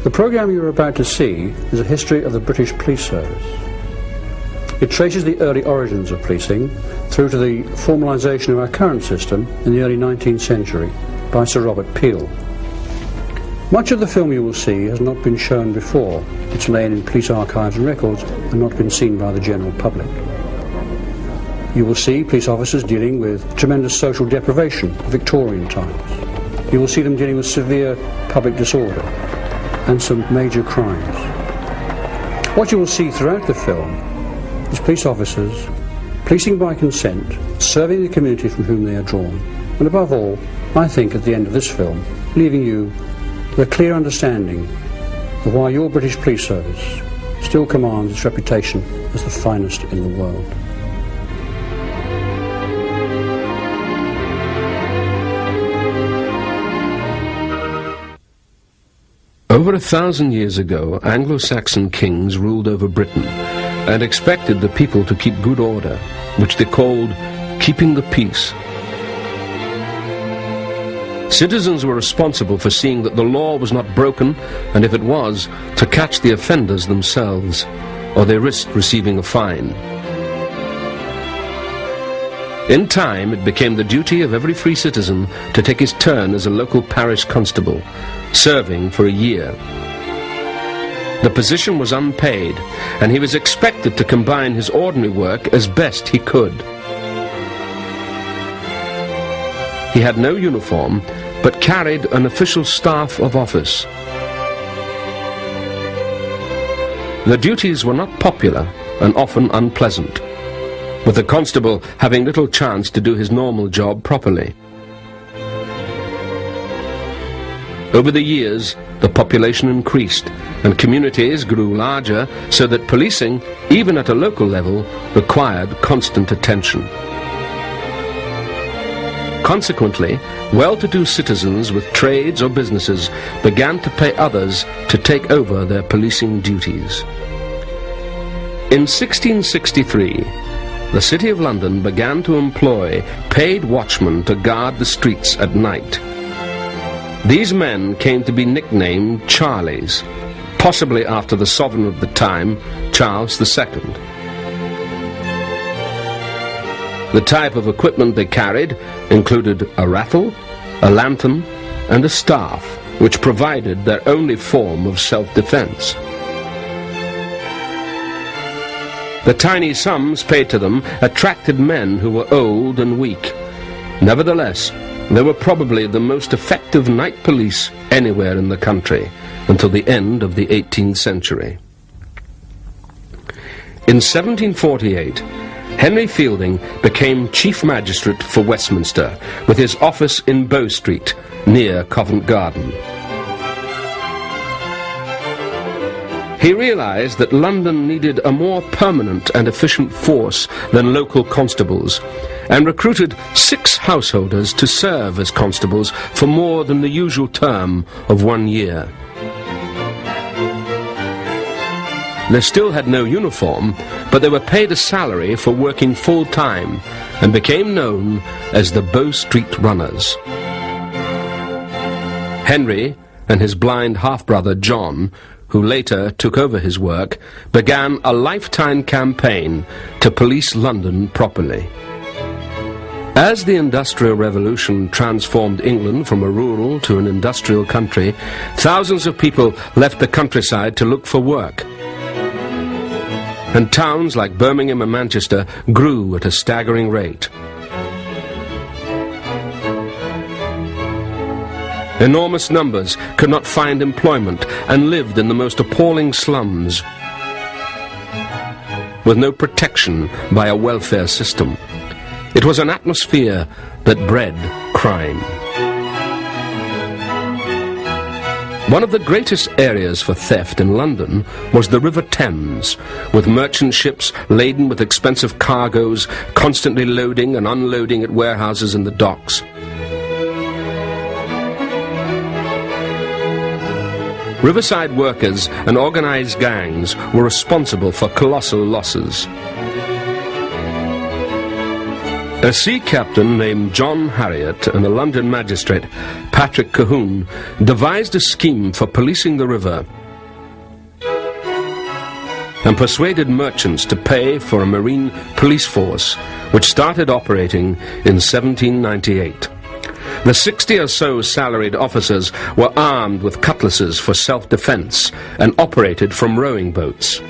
The programme you're about to see is a history of the British Police Service. It traces the early origins of policing through to the formalisation of our current system in the early 19th century by Sir Robert Peel. Much of the film you will see has not been shown before. It's lain in police archives and records and not been seen by the general public. You will see police officers dealing with tremendous social deprivation of Victorian times. You will see them dealing with severe public disorder and some major crimes. What you will see throughout the film is police officers policing by consent, serving the community from whom they are drawn, and above all, I think at the end of this film, leaving you with a clear understanding of why your British Police Service still commands its reputation as the finest in the world. Over 1,000 years ago, Anglo-Saxon kings ruled over Britain and expected the people to keep good order, which they called keeping the peace. Citizens were responsible for seeing that the law was not broken, and if it was, to catch the offenders themselves, or they risked receiving a fine. In time, it became the duty of every free citizen to take his turn as a local parish constable, serving for a year. The position was unpaid, and he was expected to combine his ordinary work as best he could. He had no uniform, but carried an official staff of office. The duties were not popular and often unpleasant, with the constable having little chance to do his normal job properly. Over the years, the population increased and communities grew larger, so that policing, even at a local level, required constant attention. Consequently, well-to-do citizens with trades or businesses began to pay others to take over their policing duties. In 1663, the City of London began to employ paid watchmen to guard the streets at night. These men came to be nicknamed Charlies, possibly after the sovereign of the time, Charles II. The type of equipment they carried included a rattle, a lantern, and a staff, which provided their only form of self-defense. The tiny sums paid to them attracted men who were old and weak. Nevertheless, they were probably the most effective night police anywhere in the country until the end of the 18th century. In 1748, Henry Fielding became Chief Magistrate for Westminster, with his office in Bow Street, near Covent Garden. He realized that London needed a more permanent and efficient force than local constables, and recruited 6 householders to serve as constables for more than the usual term of 1 year. They still had no uniform, but they were paid a salary for working full-time and became known as the Bow Street Runners. Henry and his blind half-brother John, who later took over his work, began a lifetime campaign to police London properly. As the Industrial Revolution transformed England from a rural to an industrial country, thousands of people left the countryside to look for work. And towns like Birmingham and Manchester grew at a staggering rate. Enormous numbers could not find employment and lived in the most appalling slums, with no protection by a welfare system. It was an atmosphere that bred crime. One of the greatest areas for theft in London was the River Thames, with merchant ships laden with expensive cargoes constantly loading and unloading at warehouses in the docks. Riverside workers and organized gangs were responsible for colossal losses. A sea captain named John Harriot and a London magistrate, Patrick Colquhoun, devised a scheme for policing the river and persuaded merchants to pay for a marine police force, which started operating in 1798. The 60 or so salaried officers were armed with cutlasses for self-defense and operated from rowing boats.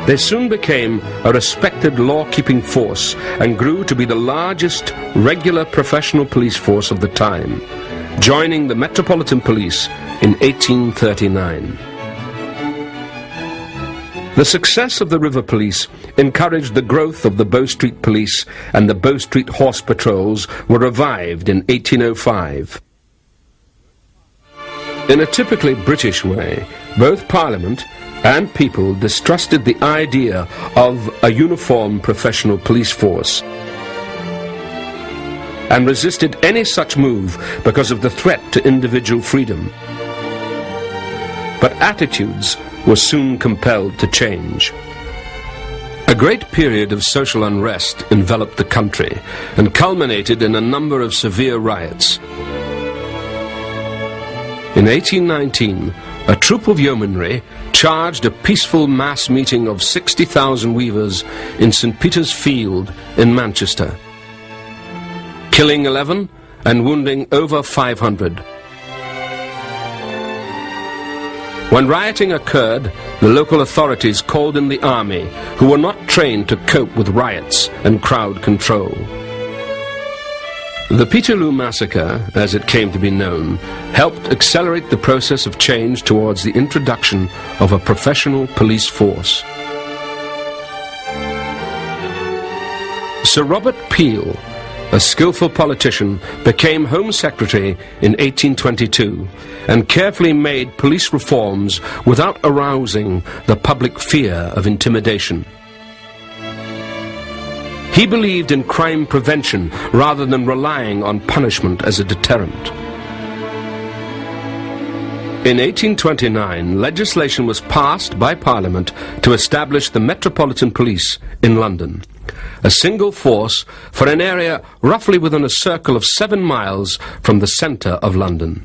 They soon became a respected law-keeping force and grew to be the largest regular professional police force of the time, joining the Metropolitan Police in 1839. The success of the River Police encouraged the growth of the Bow Street Police, and the Bow Street Horse Patrols were revived in 1805. In a typically British way, both Parliament and people distrusted the idea of a uniform professional police force and resisted any such move because of the threat to individual freedom. But attitudes were soon compelled to change. A great period of social unrest enveloped the country and culminated in a number of severe riots. In 1819, a troop of yeomanry charged a peaceful mass meeting of 60,000 weavers in St. Peter's Field in Manchester, killing 11 and wounding over 500. When rioting occurred, the local authorities called in the army, who were not trained to cope with riots and crowd control. The Peterloo Massacre, as it came to be known, helped accelerate the process of change towards the introduction of a professional police force. Sir Robert Peel, a skillful politician, became Home Secretary in 1822 and carefully made police reforms without arousing the public fear of intimidation. He believed in crime prevention rather than relying on punishment as a deterrent. In 1829, legislation was passed by Parliament to establish the Metropolitan Police in London, a single force for an area roughly within a circle of 7 miles from the centre of London.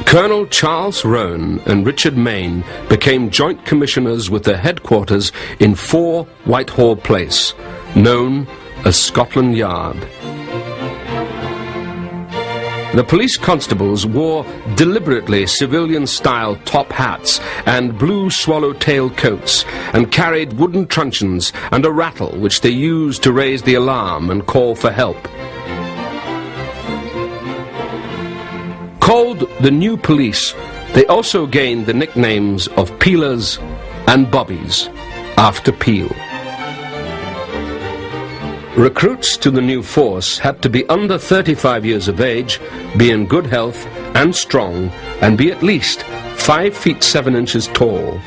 Colonel Charles Roane and Richard Mayne became joint commissioners with their headquarters in 4 Whitehall Place, known as Scotland Yard. The police constables wore deliberately civilian-style top hats and blue swallow-tail coats, and carried wooden truncheons and a rattle which they used to raise the alarm and call for help. Called the New Police, they also gained the nicknames of Peelers and Bobbies, after Peel. Recruits to the new force had to be under 35 years of age, be in good health and strong, and be at least 5 feet 7 inches tall,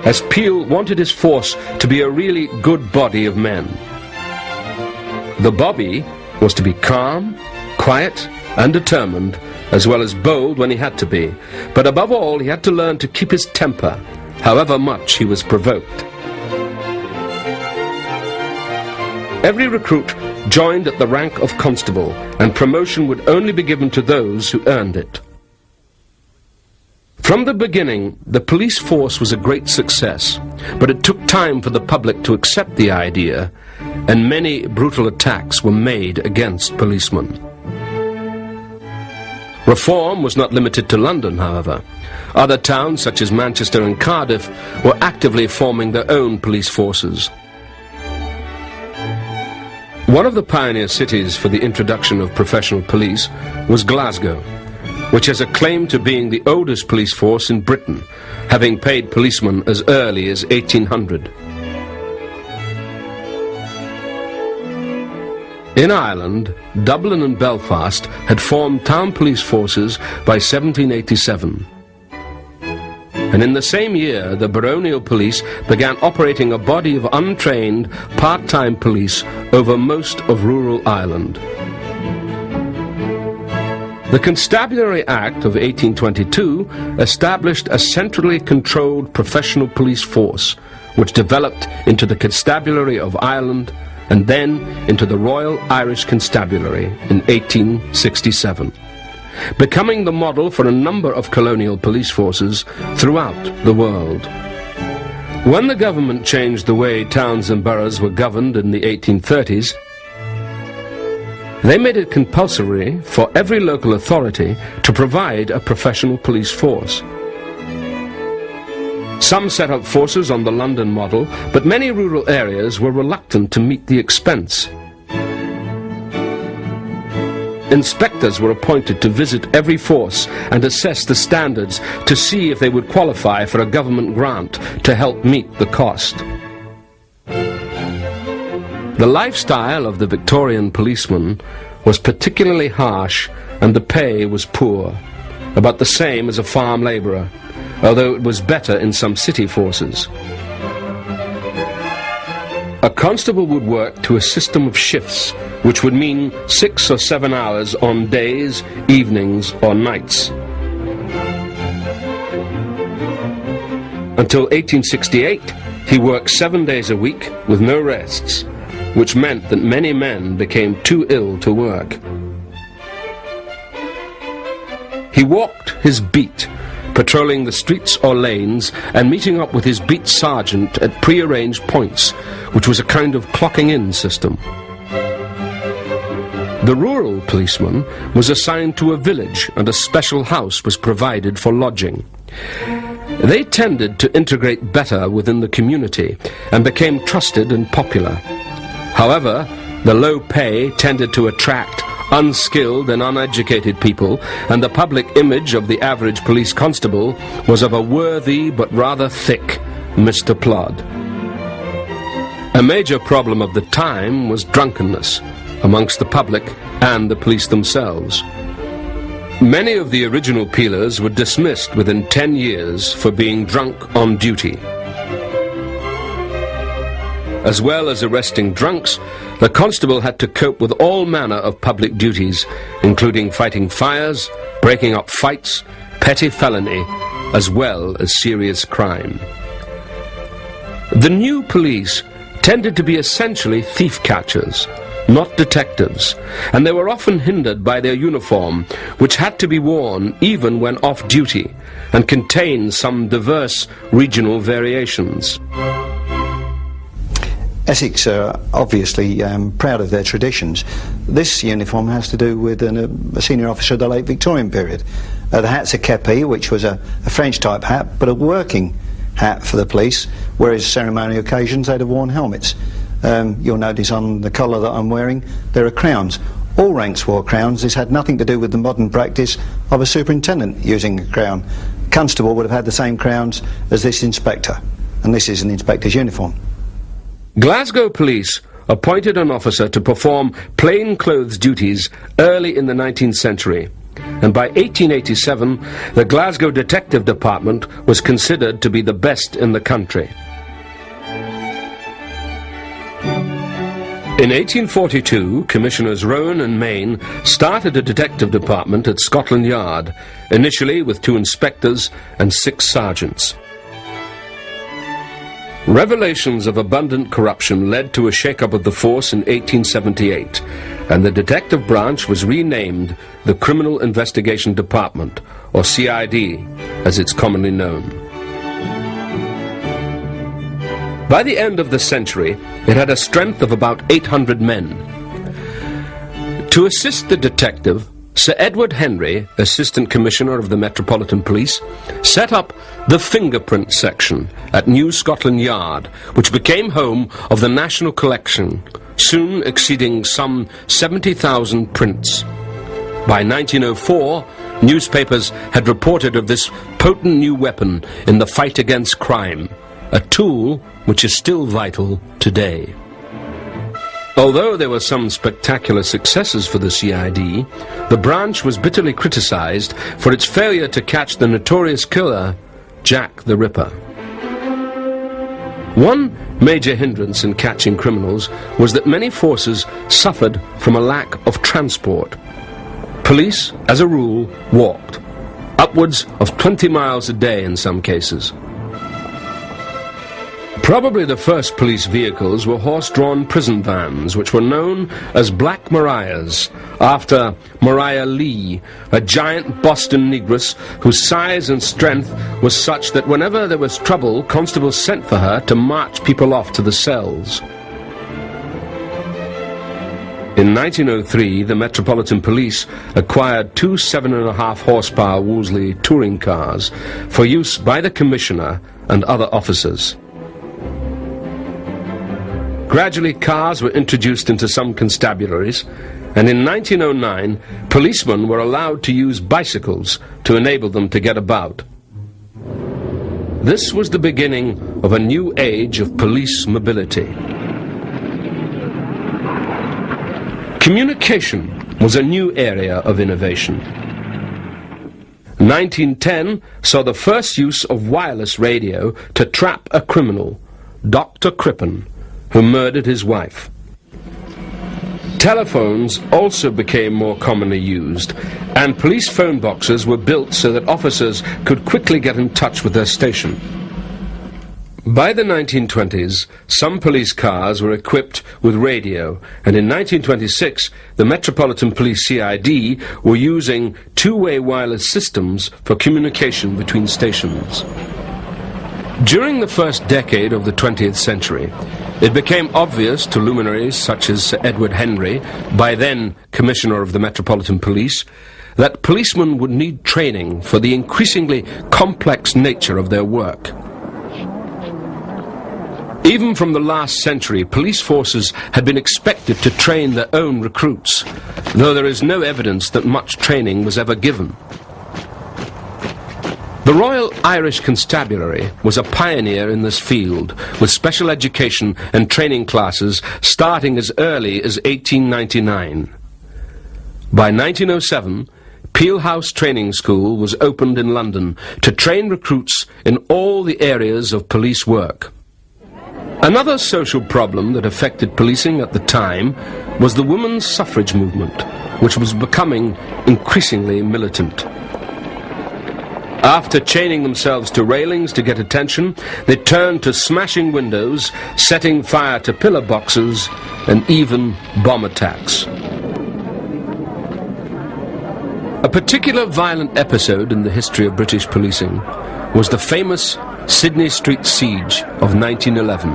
as Peel wanted his force to be a really good body of men. The Bobby was to be calm, quiet, and determined, as well as bold when he had to be, but above all he had to learn to keep his temper, however much he was provoked. Every recruit joined at the rank of constable, and promotion would only be given to those who earned it. From the beginning, the police force was a great success, but it took time for the public to accept the idea, and many brutal attacks were made against policemen. Reform was not limited to London, however. Other towns, such as Manchester and Cardiff, were actively forming their own police forces. One of the pioneer cities for the introduction of professional police was Glasgow, which has a claim to being the oldest police force in Britain, having paid policemen as early as 1800. In Ireland, Dublin and Belfast had formed town police forces by 1787. And in the same year, the baronial police began operating a body of untrained, part-time police over most of rural Ireland. The Constabulary Act of 1822 established a centrally controlled professional police force, which developed into the Constabulary of Ireland and then into the Royal Irish Constabulary in 1867, becoming the model for a number of colonial police forces throughout the world. When the government changed the way towns and boroughs were governed in the 1830s, they made it compulsory for every local authority to provide a professional police force. Some set up forces on the London model, but many rural areas were reluctant to meet the expense. Inspectors were appointed to visit every force and assess the standards to see if they would qualify for a government grant to help meet the cost. The lifestyle of the Victorian policeman was particularly harsh, and the pay was poor, about the same as a farm labourer, although it was better in some city forces. A constable would work to a system of shifts, which would mean 6 or 7 hours on days, evenings or nights. Until 1868, he worked 7 days a week with no rests, which meant that many men became too ill to work. He walked his beat, patrolling the streets or lanes and meeting up with his beat sergeant at pre-arranged points, which was a kind of clocking-in system. The rural policeman was assigned to a village, and a special house was provided for lodging. They tended to integrate better within the community and became trusted and popular. However, the low pay tended to attract unskilled and uneducated people, and the public image of the average police constable was of a worthy but rather thick Mr. Plod. A major problem of the time was drunkenness amongst the public and the police themselves. Many of the original peelers were dismissed within 10 years for being drunk on duty. As well as arresting drunks, the constable had to cope with all manner of public duties, including fighting fires, breaking up fights, petty felony, as well as serious crime. The new police tended to be essentially thief catchers, not detectives, and they were often hindered by their uniform, which had to be worn even when off duty, and contained some diverse regional variations. Essex are obviously proud of their traditions. This uniform has to do with a senior officer of the late Victorian period. The hat's a kepi, which was a French type hat, but a working hat for the police, whereas ceremonial occasions they'd have worn helmets. You'll notice on the collar that I'm wearing there are crowns. All ranks wore crowns. This had nothing to do with the modern practice of a superintendent using a crown. Constable would have had the same crowns as this inspector, and this is an inspector's uniform. Glasgow Police appointed an officer to perform plainclothes duties early in the 19th century, and by 1887 the Glasgow Detective Department was considered to be the best in the country. In 1842, Commissioners Rowan and Main started a detective department at Scotland Yard, initially with 2 inspectors and 6 sergeants. Revelations of abundant corruption led to a shake-up of the force in 1878, and the detective branch was renamed the Criminal Investigation Department, or CID, as it's commonly known. By the end of the century, it had a strength of about 800 men. To assist the detective, Sir Edward Henry, Assistant Commissioner of the Metropolitan Police, set up the Fingerprint Section at New Scotland Yard, which became home of the National Collection, soon exceeding some 70,000 prints. By 1904, newspapers had reported of this potent new weapon in the fight against crime, a tool which is still vital today. Although there were some spectacular successes for the CID, the branch was bitterly criticized for its failure to catch the notorious killer, Jack the Ripper. One major hindrance in catching criminals was that many forces suffered from a lack of transport. Police, as a rule, walked, upwards of 20 miles a day in some cases. Probably the first police vehicles were horse-drawn prison vans, which were known as Black Marias, after Maria Lee, a giant Boston negress whose size and strength was such that whenever there was trouble, constables sent for her to march people off to the cells. In 1903, the Metropolitan Police acquired two 7.5 horsepower Wolseley touring cars for use by the Commissioner and other officers. Gradually, cars were introduced into some constabularies, and in 1909, policemen were allowed to use bicycles to enable them to get about. This was the beginning of a new age of police mobility. Communication was a new area of innovation. 1910 saw the first use of wireless radio to trap a criminal, Dr. Crippen, who murdered his wife. Telephones also became more commonly used, and police phone boxes were built so that officers could quickly get in touch with their station. By the 1920s, some police cars were equipped with radio, and in 1926, the Metropolitan Police CID were using two-way wireless systems for communication between stations. During the first decade of the 20th century, it became obvious to luminaries such as Sir Edward Henry, by then Commissioner of the Metropolitan Police, that policemen would need training for the increasingly complex nature of their work. Even from the last century, police forces had been expected to train their own recruits, though there is no evidence that much training was ever given. The Royal Irish Constabulary was a pioneer in this field, with special education and training classes starting as early as 1899. By 1907, Peel House Training School was opened in London to train recruits in all the areas of police work. Another social problem that affected policing at the time was the women's suffrage movement, which was becoming increasingly militant. After chaining themselves to railings to get attention, they turned to smashing windows, setting fire to pillar boxes, and even bomb attacks. A particular violent episode in the history of British policing was the famous Sydney Street siege of 1911.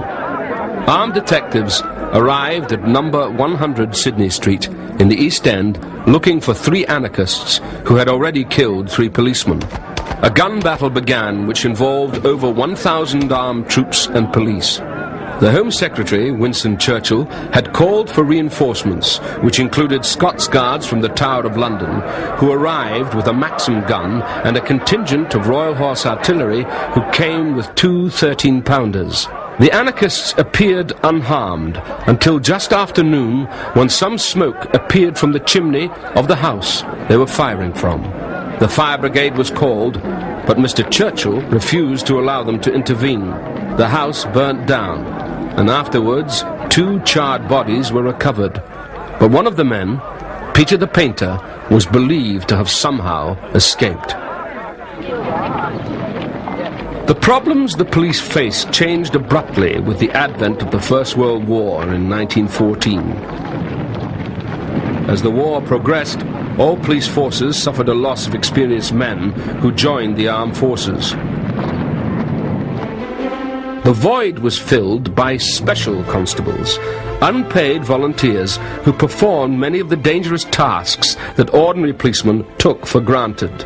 Armed detectives arrived at number 100 Sydney Street in the East End looking for 3 anarchists who had already killed 3 policemen. A gun battle began which involved over 1,000 armed troops and police. The Home Secretary, Winston Churchill, had called for reinforcements, which included Scots Guards from the Tower of London, who arrived with a Maxim gun and a contingent of Royal Horse Artillery who came with 2 13-pounders. The anarchists appeared unharmed until just after noon, when some smoke appeared from the chimney of the house they were firing from. The fire brigade was called, but Mr. Churchill refused to allow them to intervene. The house burnt down, and afterwards 2 charred bodies were recovered. But one of the men, Peter the Painter, was believed to have somehow escaped. The problems the police faced changed abruptly with the advent of the First World War in 1914. As the war progressed, all police forces suffered a loss of experienced men who joined the armed forces. The void was filled by special constables, unpaid volunteers who performed many of the dangerous tasks that ordinary policemen took for granted.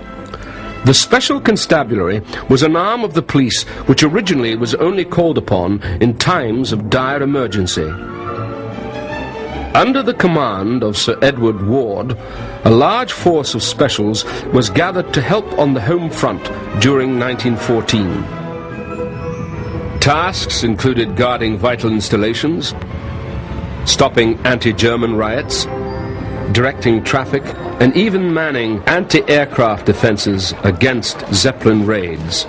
The Special Constabulary was an arm of the police which originally was only called upon in times of dire emergency. Under the command of Sir Edward Ward, a large force of specials was gathered to help on the home front during 1914. Tasks included guarding vital installations, stopping anti-German riots, directing traffic, and even manning anti-aircraft defenses against Zeppelin raids.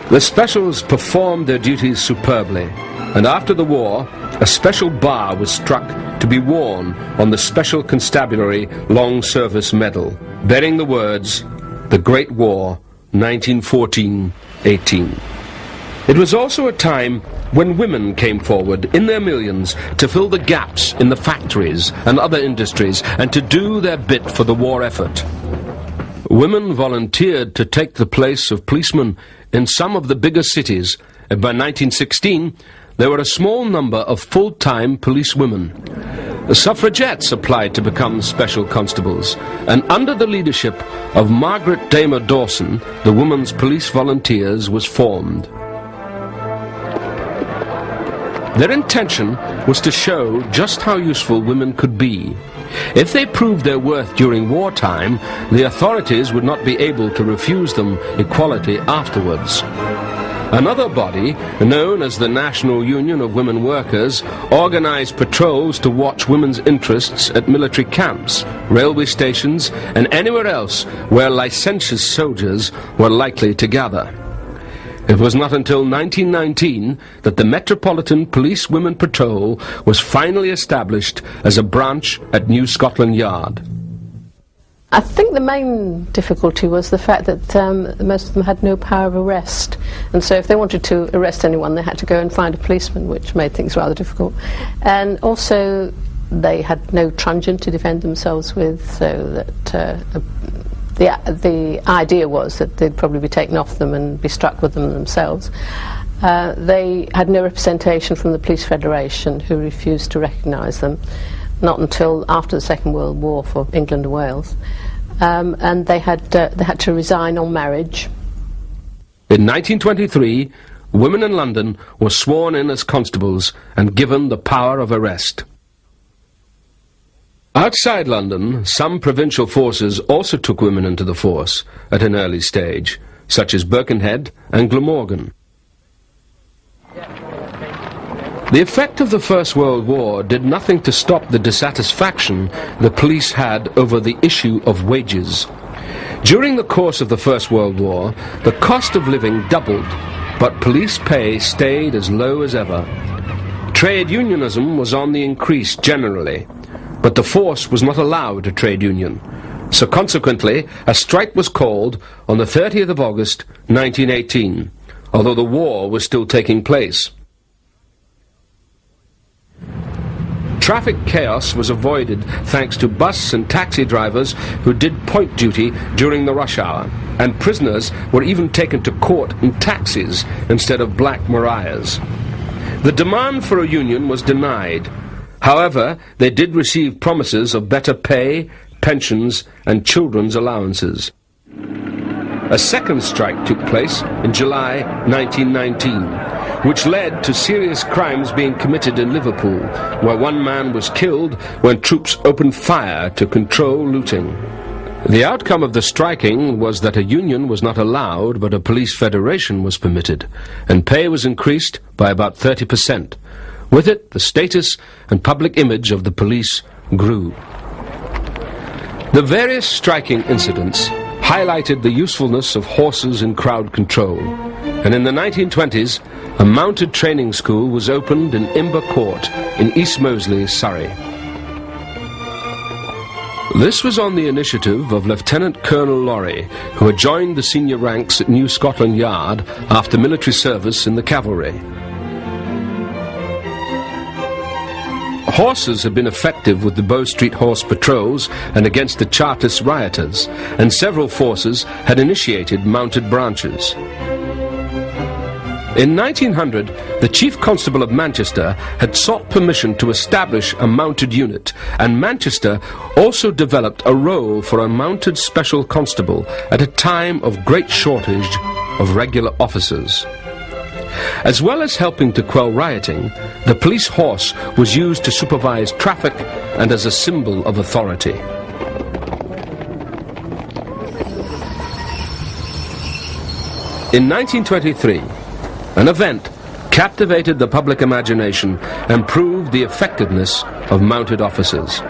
The specials performed their duties superbly, and after the war, a special bar was struck to be worn on the Special Constabulary Long Service Medal, bearing the words, "The Great War, 1914-18. It was also a time when women came forward in their millions to fill the gaps in the factories and other industries and to do their bit for the war effort. Women volunteered to take the place of policemen in some of the bigger cities, and by 1916 there were a small number of full-time police women. The suffragettes applied to become special constables, and under the leadership of Margaret Damer Dawson, the Women's Police Volunteers was formed. Their intention was to show just how useful women could be. If they proved their worth during wartime, the authorities would not be able to refuse them equality afterwards. Another body, known as the National Union of Women Workers, organized patrols to watch women's interests at military camps, railway stations, and anywhere else where licentious soldiers were likely to gather. It was not until 1919 that the Metropolitan Police Women Patrol was finally established as a branch at New Scotland Yard. I think the main difficulty was the fact that most of them had no power of arrest, and so if they wanted to arrest anyone they had to go and find a policeman, which made things rather difficult. And also they had no truncheon to defend themselves with, so that the idea was that they'd probably be taken off them and be struck with them themselves. They had no representation from the Police Federation, who refused to recognise them, not until after the Second World War for England and Wales. And they had to resign on marriage. In 1923, women in London were sworn in as constables and given the power of arrest. Outside London, some provincial forces also took women into the force at an early stage, such as Birkenhead and Glamorgan. The effect of the First World War did nothing to stop the dissatisfaction the police had over the issue of wages. During the course of the First World War, the cost of living doubled, but police pay stayed as low as ever. Trade unionism was on the increase generally, but the force was not allowed a trade union. So consequently, a strike was called on the 30th of August 1918, although the war was still taking place. Traffic chaos was avoided thanks to bus and taxi drivers who did point duty during the rush hour, and prisoners were even taken to court in taxis instead of black Mariahs. The demand for a union was denied. However, they did receive promises of better pay, pensions, and children's allowances. A second strike took place in July 1919, which led to serious crimes being committed in Liverpool, where one man was killed when troops opened fire to control looting. The outcome of the striking was that a union was not allowed, but a police federation was permitted, and pay was increased by about 30%. With it, the status and public image of the police grew. The various striking incidents highlighted the usefulness of horses in crowd control, and in the 1920s, a mounted training school was opened in Imber Court in East Moseley, Surrey. This was on the initiative of Lieutenant Colonel Laurie, who had joined the senior ranks at New Scotland Yard after military service in the cavalry. Horses had been effective with the Bow Street Horse Patrols and against the Chartist rioters, and several forces had initiated mounted branches. In 1900, the Chief Constable of Manchester had sought permission to establish a mounted unit, and Manchester also developed a role for a mounted special constable at a time of great shortage of regular officers. As well as helping to quell rioting, the police horse was used to supervise traffic and as a symbol of authority. In 1923, an event captivated the public imagination and proved the effectiveness of mounted officers.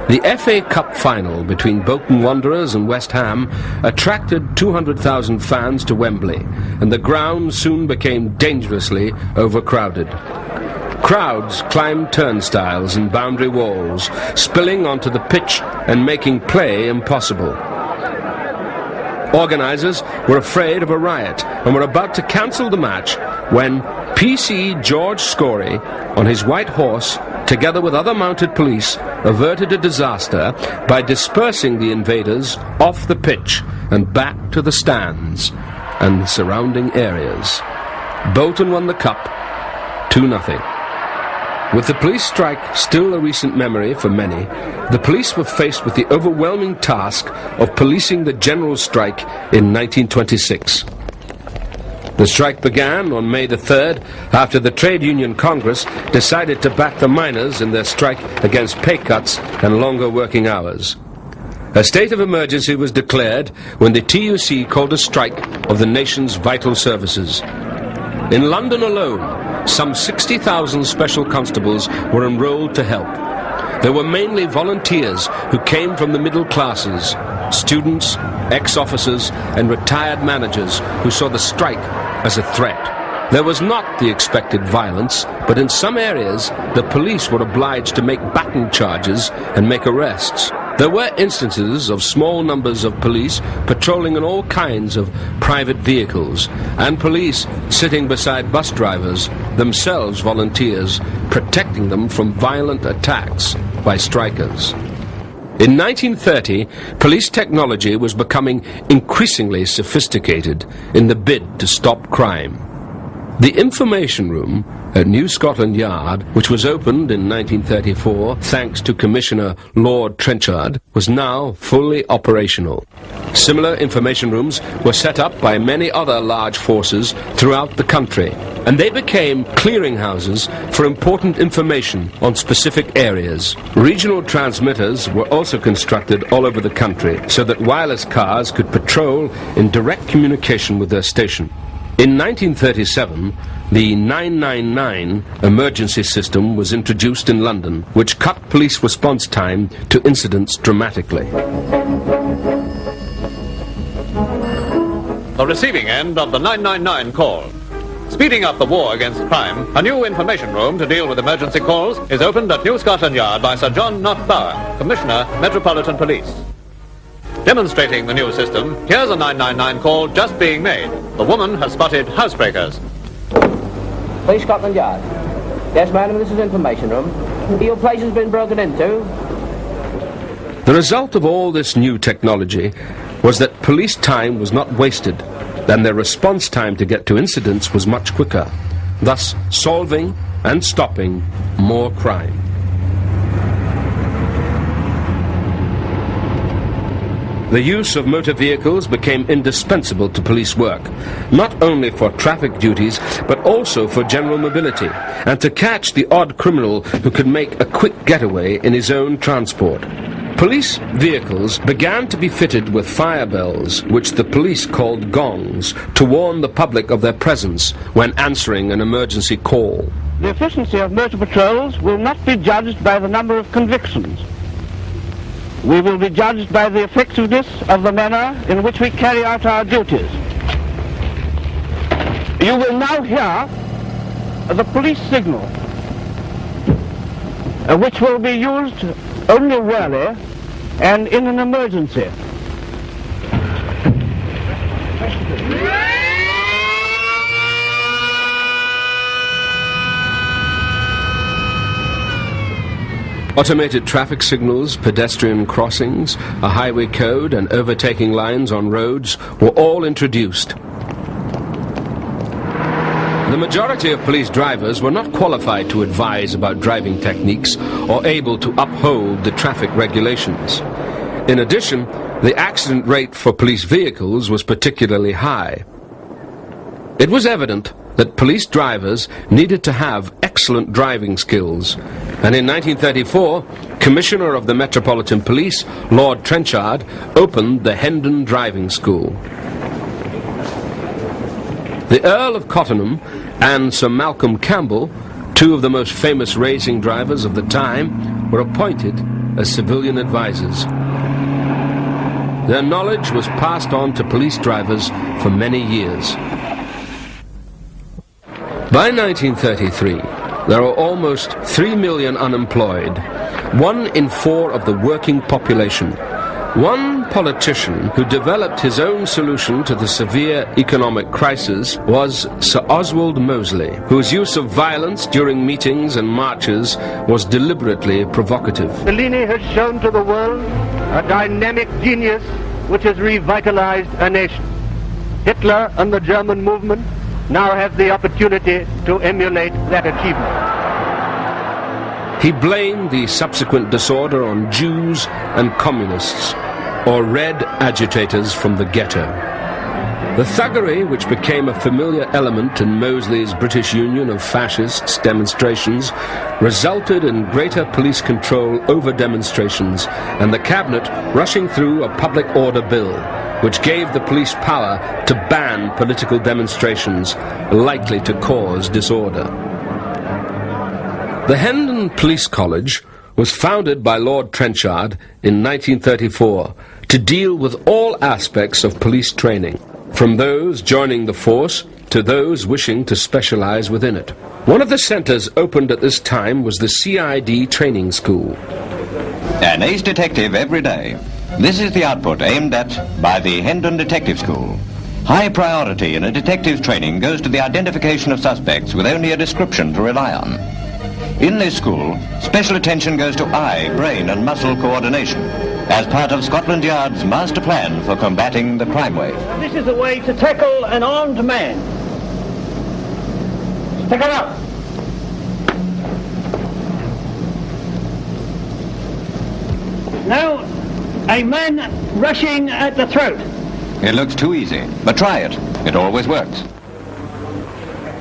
The FA Cup final between Bolton Wanderers and West Ham attracted 200,000 fans to Wembley, and the ground soon became dangerously overcrowded. Crowds climbed turnstiles and boundary walls, spilling onto the pitch and making play impossible. Organisers were afraid of a riot and were about to cancel the match when PC George Scory, on his white horse, together with other mounted police, averted a disaster by dispersing the invaders off the pitch and back to the stands and the surrounding areas. Bolton won the cup 2-0. With the police strike still a recent memory for many, the police were faced with the overwhelming task of policing the general strike in 1926. The strike began on May the 3rd after the Trade Union Congress decided to back the miners in their strike against pay cuts and longer working hours. A state of emergency was declared when the TUC called a strike of the nation's vital services. In London alone, some 60,000 special constables were enrolled to help. There were mainly volunteers who came from the middle classes, students, ex-officers and retired managers who saw the strike as a threat. There was not the expected violence, but in some areas the police were obliged to make baton charges and make arrests. There were instances of small numbers of police patrolling in all kinds of private vehicles, and police sitting beside bus drivers, themselves volunteers, protecting them from violent attacks by strikers. In 1930, police technology was becoming increasingly sophisticated in the bid to stop crime. The information room at New Scotland Yard, which was opened in 1934 thanks to Commissioner Lord Trenchard, was now fully operational. Similar information rooms were set up by many other large forces throughout the country, and they became clearinghouses for important information on specific areas. Regional transmitters were also constructed all over the country so that wireless cars could patrol in direct communication with their station. In 1937, the 999 emergency system was introduced in London, which cut police response time to incidents dramatically. The receiving end of the 999 call. Speeding up the war against crime, a new information room to deal with emergency calls is opened at New Scotland Yard by Sir John Knott Bower, Commissioner, Metropolitan Police. Demonstrating the new system, here's a 999 call just being made. The woman has spotted housebreakers. Police Scotland Yard. Yes, madam, this is information room. Your place has been broken into. The result of all this new technology was that police time was not wasted, and their response time to get to incidents was much quicker, thus solving and stopping more crime. The use of motor vehicles became indispensable to police work, not only for traffic duties, but also for general mobility, and to catch the odd criminal who could make a quick getaway in his own transport. Police vehicles began to be fitted with fire bells, which the police called gongs, to warn the public of their presence when answering an emergency call. The efficiency of motor patrols will not be judged by the number of convictions. We will be judged by the effectiveness of the manner in which we carry out our duties. You will now hear the police signal, which will be used only rarely and in an emergency. Automated traffic signals, pedestrian crossings, a highway code and overtaking lines on roads were all introduced. The majority of police drivers were not qualified to advise about driving techniques or able to uphold the traffic regulations. In addition, the accident rate for police vehicles was particularly high. It was evident that police drivers needed to have excellent driving skills, and in 1934, Commissioner of the Metropolitan Police, Lord Trenchard, opened the Hendon Driving School. The Earl of Cottenham and Sir Malcolm Campbell, two of the most famous racing drivers of the time, were appointed as civilian advisors. Their knowledge was passed on to police drivers for many years. By 1933, there are almost 3 million unemployed, 1 in 4 of the working population, One politician who developed his own solution to the severe economic crisis was Sir Oswald Mosley, whose use of violence during meetings and marches was deliberately provocative. Mussolini has shown to the world a dynamic genius which has revitalized a nation. Hitler and the German movement now have the opportunity to emulate that achievement. He blamed the subsequent disorder on Jews and communists, or red agitators from the ghetto. The thuggery, which became a familiar element in Mosley's British Union of Fascists demonstrations, resulted in greater police control over demonstrations and the cabinet rushing through a public order bill, which gave the police power to ban political demonstrations likely to cause disorder. The Hendon Police College was founded by Lord Trenchard in 1934 to deal with all aspects of police training, from those joining the force to those wishing to specialize within it. One of the centers opened at this time was the CID Training School. An ace detective every day. This is the output aimed at by the Hendon Detective School. High priority in a detective's training goes to the identification of suspects with only a description to rely on. In this school, special attention goes to eye, brain and muscle coordination as part of Scotland Yard's master plan for combating the crime wave. This is the way to tackle an armed man. Stick it up. Now, a man rushing at the throat. It looks too easy, but try it. It always works.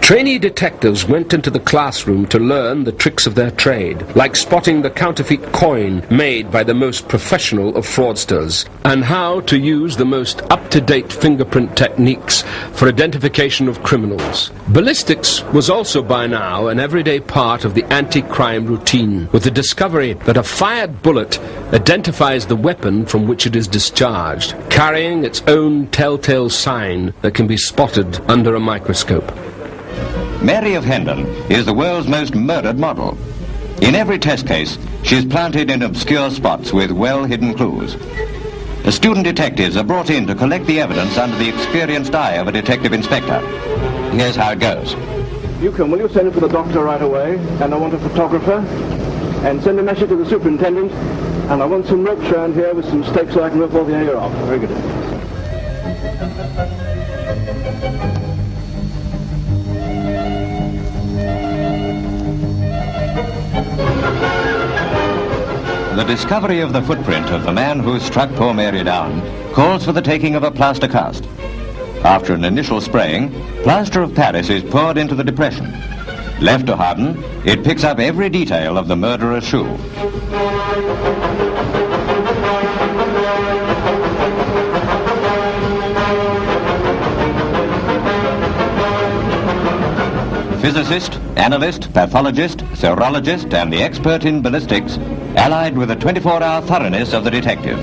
Trainee detectives went into the classroom to learn the tricks of their trade, like spotting the counterfeit coin made by the most professional of fraudsters, and how to use the most up-to-date fingerprint techniques for identification of criminals. Ballistics was also by now an everyday part of the anti-crime routine, with the discovery that a fired bullet identifies the weapon from which it is discharged, carrying its own telltale sign that can be spotted under a microscope. Mary of Hendon is the world's most murdered model. In every test case, she is planted in obscure spots with well-hidden clues. The student detectives are brought in to collect the evidence under the experienced eye of a detective inspector. Here's how it goes. Will you send for the doctor right away? And I want a photographer. And send a message to the superintendent. And I want some ropes around here with some stakes so I can rope all the air off. Very good. The discovery of the footprint of the man who struck poor Mary down calls for the taking of a plaster cast. After an initial spraying, plaster of Paris is poured into the depression. Left to harden, it picks up every detail of the murderer's shoe. Physicist, analyst, pathologist, serologist, and the expert in ballistics, allied with the 24-hour thoroughness of the detective.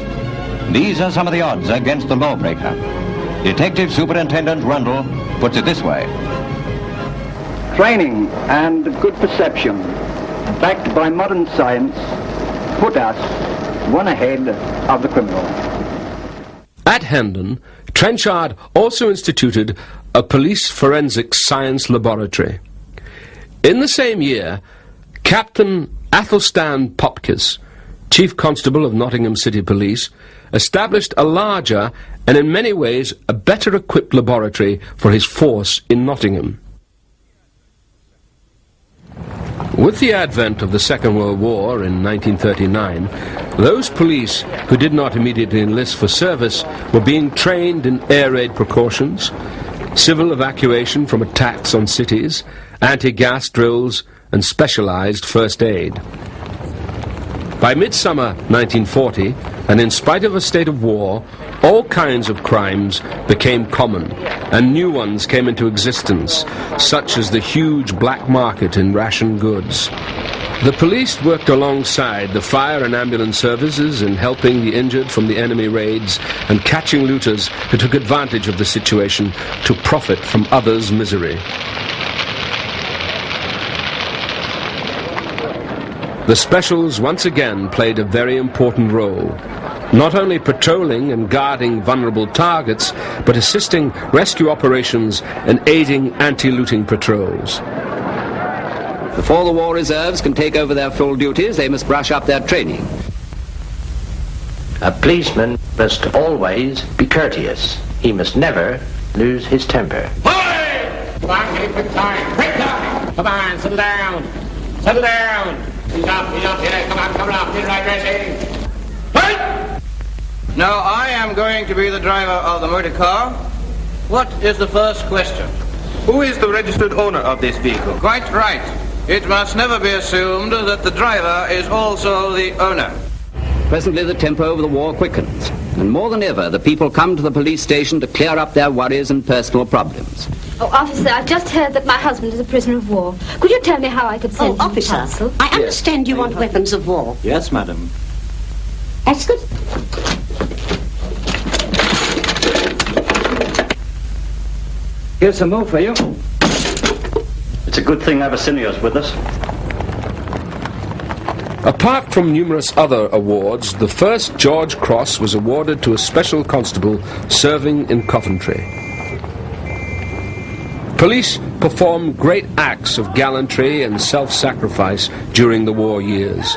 These are some of the odds against the lawbreaker. Detective Superintendent Rundle puts it this way. Training and good perception, backed by modern science, put us one ahead of the criminal. At Hendon, Trenchard also instituted a police forensics science laboratory. In the same year, Captain Athelstan Popkis, Chief Constable of Nottingham City Police, established a larger and in many ways a better equipped laboratory for his force in Nottingham. With the advent of the Second World War in 1939, those police who did not immediately enlist for service were being trained in air raid precautions, civil evacuation from attacks on cities, anti-gas drills, and specialized first aid. By midsummer 1940, and in spite of a state of war, all kinds of crimes became common, and new ones came into existence, such as the huge black market in ration goods. The police worked alongside the fire and ambulance services in helping the injured from the enemy raids and catching looters who took advantage of the situation to profit from others' misery. The specials once again played a very important role. not only patrolling and guarding vulnerable targets, but assisting rescue operations and aiding anti-looting patrols. Before the war reserves can take over their full duties, they must brush up their training. A policeman must always be courteous. He must never lose his temper. Come on, get it quick time. Quick time. Come on, settle down. Settle down. He's up here. Come on, up. Get right dressing. Hey! Now, I am going to be the driver of the motor car. What is the first question? Who is the registered owner of this vehicle? Quite right. It must never be assumed that the driver is also the owner. Presently the tempo of the war quickens, and more than ever the people come to the police station to clear up their worries and personal problems. Oh, officer, I've just heard that my husband is a prisoner of war. Could you tell me how I could send him officer, to counsel? I understand you want weapons of war. Yes, madam. That's good. Here's some more for you. It's a good thing Abyssinia's with us. Apart from numerous other awards, the first George Cross was awarded to a special constable serving in Coventry. Police performed great acts of gallantry and self-sacrifice during the war years,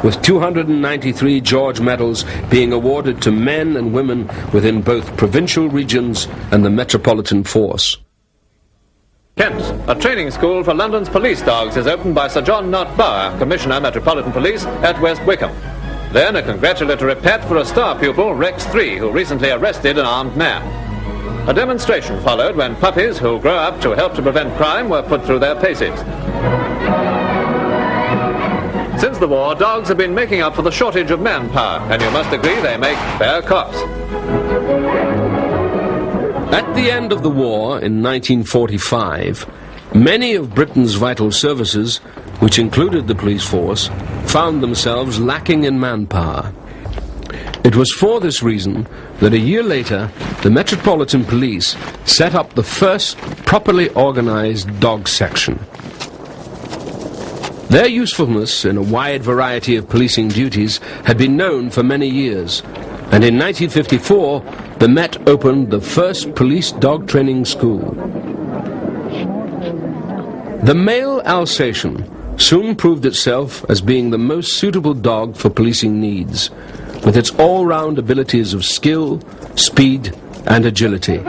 with 293 George medals being awarded to men and women within both provincial regions and the Metropolitan Force. Kent, a training school for London's police dogs, is opened by Sir John Knott Bower, Commissioner, Metropolitan Police, at West Wickham. Then a congratulatory pat for a star pupil, Rex 3, who recently arrested an armed man. A demonstration followed when puppies who grow up to help to prevent crime were put through their paces. Since the war, dogs have been making up for the shortage of manpower, and you must agree they make fair cops. At the end of the war in 1945, many of Britain's vital services, which included the police force, found themselves lacking in manpower. It was for this reason that a year later, the Metropolitan Police set up the first properly organized dog section. Their usefulness in a wide variety of policing duties had been known for many years, and in 1954, the Met opened the first police dog training school. The male Alsatian soon proved itself as being the most suitable dog for policing needs, with its all-round abilities of skill, speed, and agility.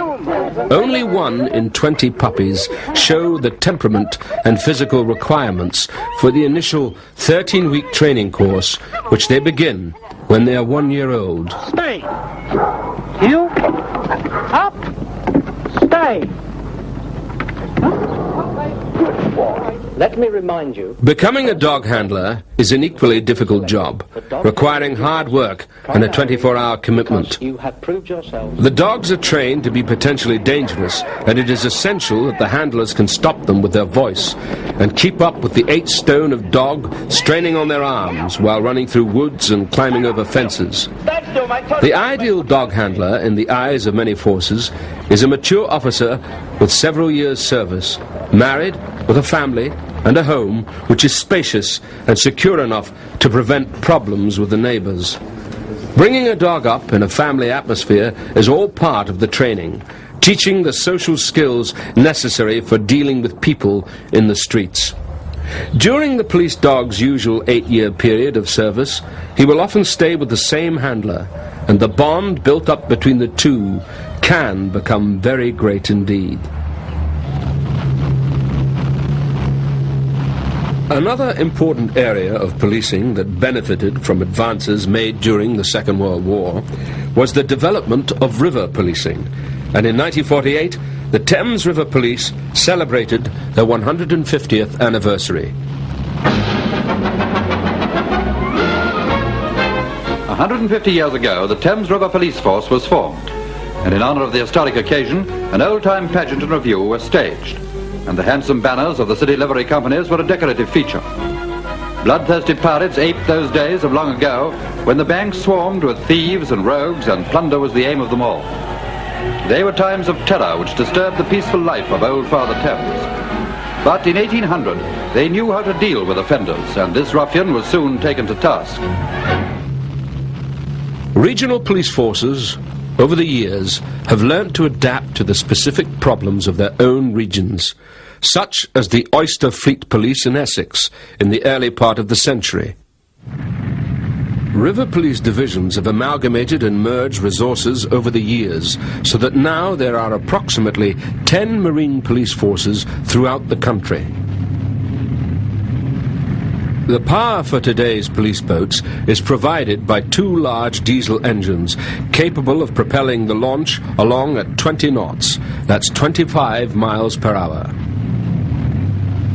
Only 1 in 20 puppies show the temperament and physical requirements for the initial 13-week training course, which they begin when they are 1 year old. Stay. You. Up. Stay. Good boy. Let me remind you. Becoming a dog handler is an equally difficult job, requiring hard work and a 24-hour commitment. You have proved yourself. The dogs are trained to be potentially dangerous, and it is essential that the handlers can stop them with their voice and keep up with the 8 stone of dog straining on their arms while running through woods and climbing over fences. The ideal dog handler, in the eyes of many forces, is a mature officer with several years' service, married, with a family and a home which is spacious and secure enough to prevent problems with the neighbors. Bringing a dog up in a family atmosphere is all part of the training, teaching the social skills necessary for dealing with people in the streets. During the police dog's usual 8-year period of service, he will often stay with the same handler, and the bond built up between the two can become very great indeed. Another important area of policing that benefited from advances made during the Second World War was the development of river policing, and in 1948 the Thames River Police celebrated their 150th anniversary. 150 years ago, the Thames River Police Force was formed, and in honour of the historic occasion, an old-time pageant and review were staged, and the handsome banners of the city livery companies were a decorative feature. Bloodthirsty pirates aped those days of long ago when the banks swarmed with thieves and rogues and plunder was the aim of them all. They were times of terror which disturbed the peaceful life of old Father Thames. But in 1800, they knew how to deal with offenders, and this ruffian was soon taken to task. Regional police forces, over the years, have learnt to adapt to the specific problems of their own regions, such as the Oyster Fleet Police in Essex in the early part of the century. River police divisions have amalgamated and merged resources over the years, so that now there are approximately 10 marine police forces throughout the country. The power for today's police boats is provided by 2 large diesel engines capable of propelling the launch along at 20 knots, that's 25 miles per hour.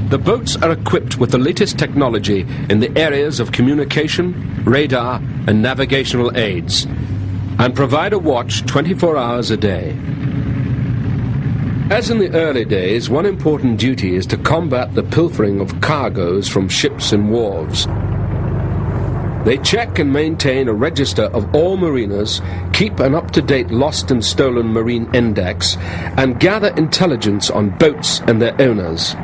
The boats are equipped with the latest technology in the areas of communication, radar and navigational aids, and provide a watch 24 hours a day. As in the early days, one important duty is to combat the pilfering of cargoes from ships and wharves. They check and maintain a register of all mariners, keep an up-to-date lost and stolen marine index, and gather intelligence on boats and their owners.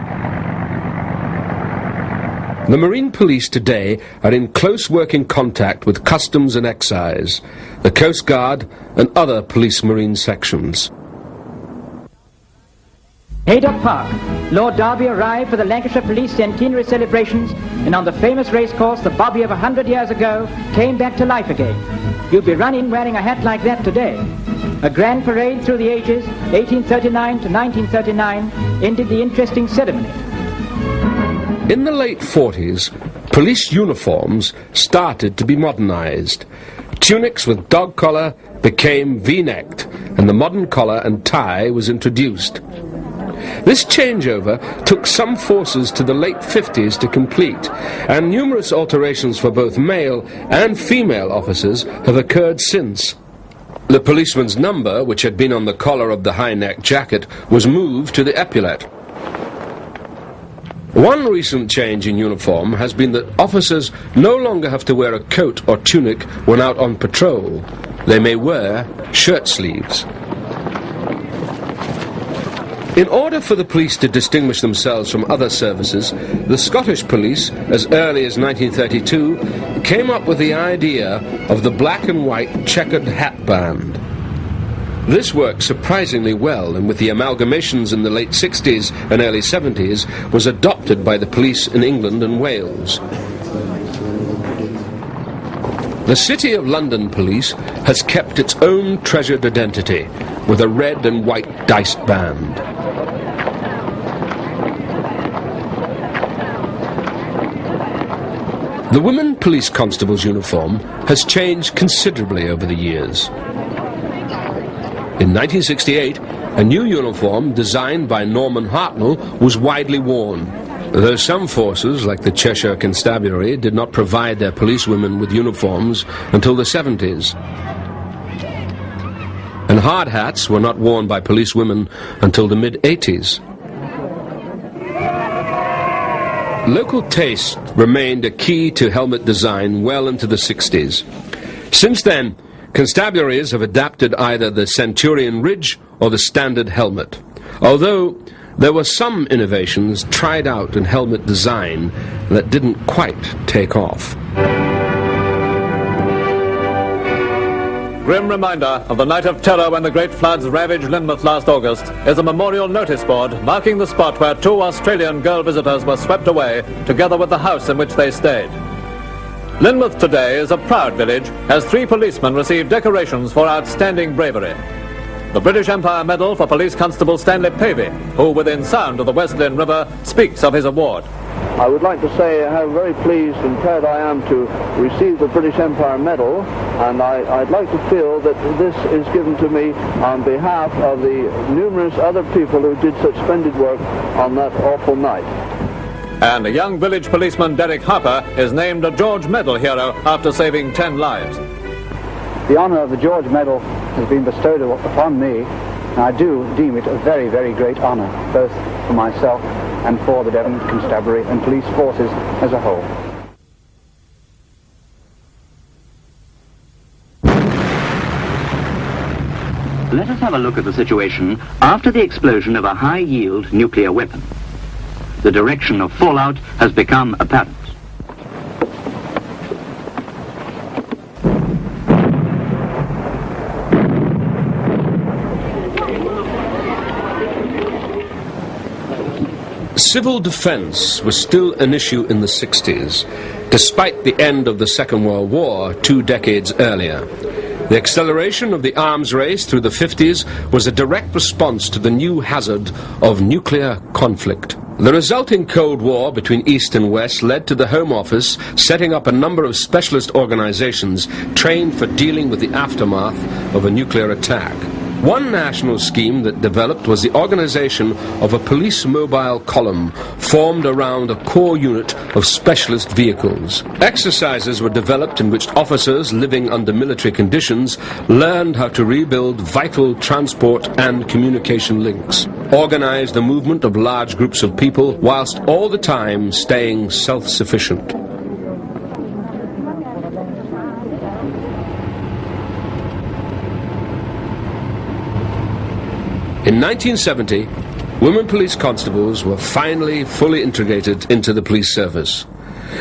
The marine police today are in close working contact with customs and excise, the Coast Guard and other police marine sections. Haydock Park, Lord Derby arrived for the Lancashire Police Centenary celebrations, and on the famous racecourse, the Bobby of 100 years ago came back to life again. You'd be running wearing a hat like that today. A grand parade through the ages, 1839 to 1939, ended the interesting ceremony. In the late 40s, police uniforms started to be modernized. Tunics with dog collar became V-necked, and the modern collar and tie was introduced. This changeover took some forces to the late 50s to complete, and numerous alterations for both male and female officers have occurred since. The policeman's number, which had been on the collar of the high-neck jacket, was moved to the epaulette. One recent change in uniform has been that officers no longer have to wear a coat or tunic when out on patrol. They may wear shirt sleeves. In order for the police to distinguish themselves from other services, the Scottish police, as early as 1932, came up with the idea of the black and white checkered hat band. This worked surprisingly well, and with the amalgamations in the late 60s and early 70s, was adopted by the police in England and Wales. The City of London Police has kept its own treasured identity with a red and white diced band. The women police constable's uniform has changed considerably over the years. In 1968, a new uniform designed by Norman Hartnell was widely worn, though some forces, like the Cheshire Constabulary, did not provide their policewomen with uniforms until the 70s. And hard hats were not worn by policewomen until the mid-80s. Local taste remained a key to helmet design well into the 60s. Since then, constabularies have adapted either the Centurion Ridge or the standard helmet, although there were some innovations tried out in helmet design that didn't quite take off. Grim reminder of the night of terror when the great floods ravaged Lynmouth last August is a memorial notice board marking the spot where 2 Australian girl visitors were swept away, together with the house in which they stayed. Lynmouth today is a proud village, as 3 policemen received decorations for outstanding bravery. The British Empire Medal for Police Constable Stanley Pavey, who within sound of the West Lynn River speaks of his award. I would like to say how very pleased and proud I am to receive the British Empire Medal, and I'd like to feel that this is given to me on behalf of the numerous other people who did such splendid work on that awful night. And a young village policeman, Derek Harper, is named a George Medal hero after saving 10 lives. The honour of the George Medal has been bestowed upon me, and I do deem it a very, very great honour, both for myself and for the Devon Constabulary and police forces as a whole. Let us have a look at the situation after the explosion of a high-yield nuclear weapon. The direction of fallout has become apparent. Civil defence was still an issue in the 60s, despite the end of the Second World War 2 decades earlier. The acceleration of the arms race through the 50s was a direct response to the new hazard of nuclear conflict. The resulting Cold War between East and West led to the Home Office setting up a number of specialist organizations trained for dealing with the aftermath of a nuclear attack. One national scheme that developed was the organization of a police mobile column formed around a core unit of specialist vehicles. Exercises were developed in which officers living under military conditions learned how to rebuild vital transport and communication links, organize the movement of large groups of people whilst all the time staying self-sufficient. In 1970, women police constables were finally fully integrated into the police service.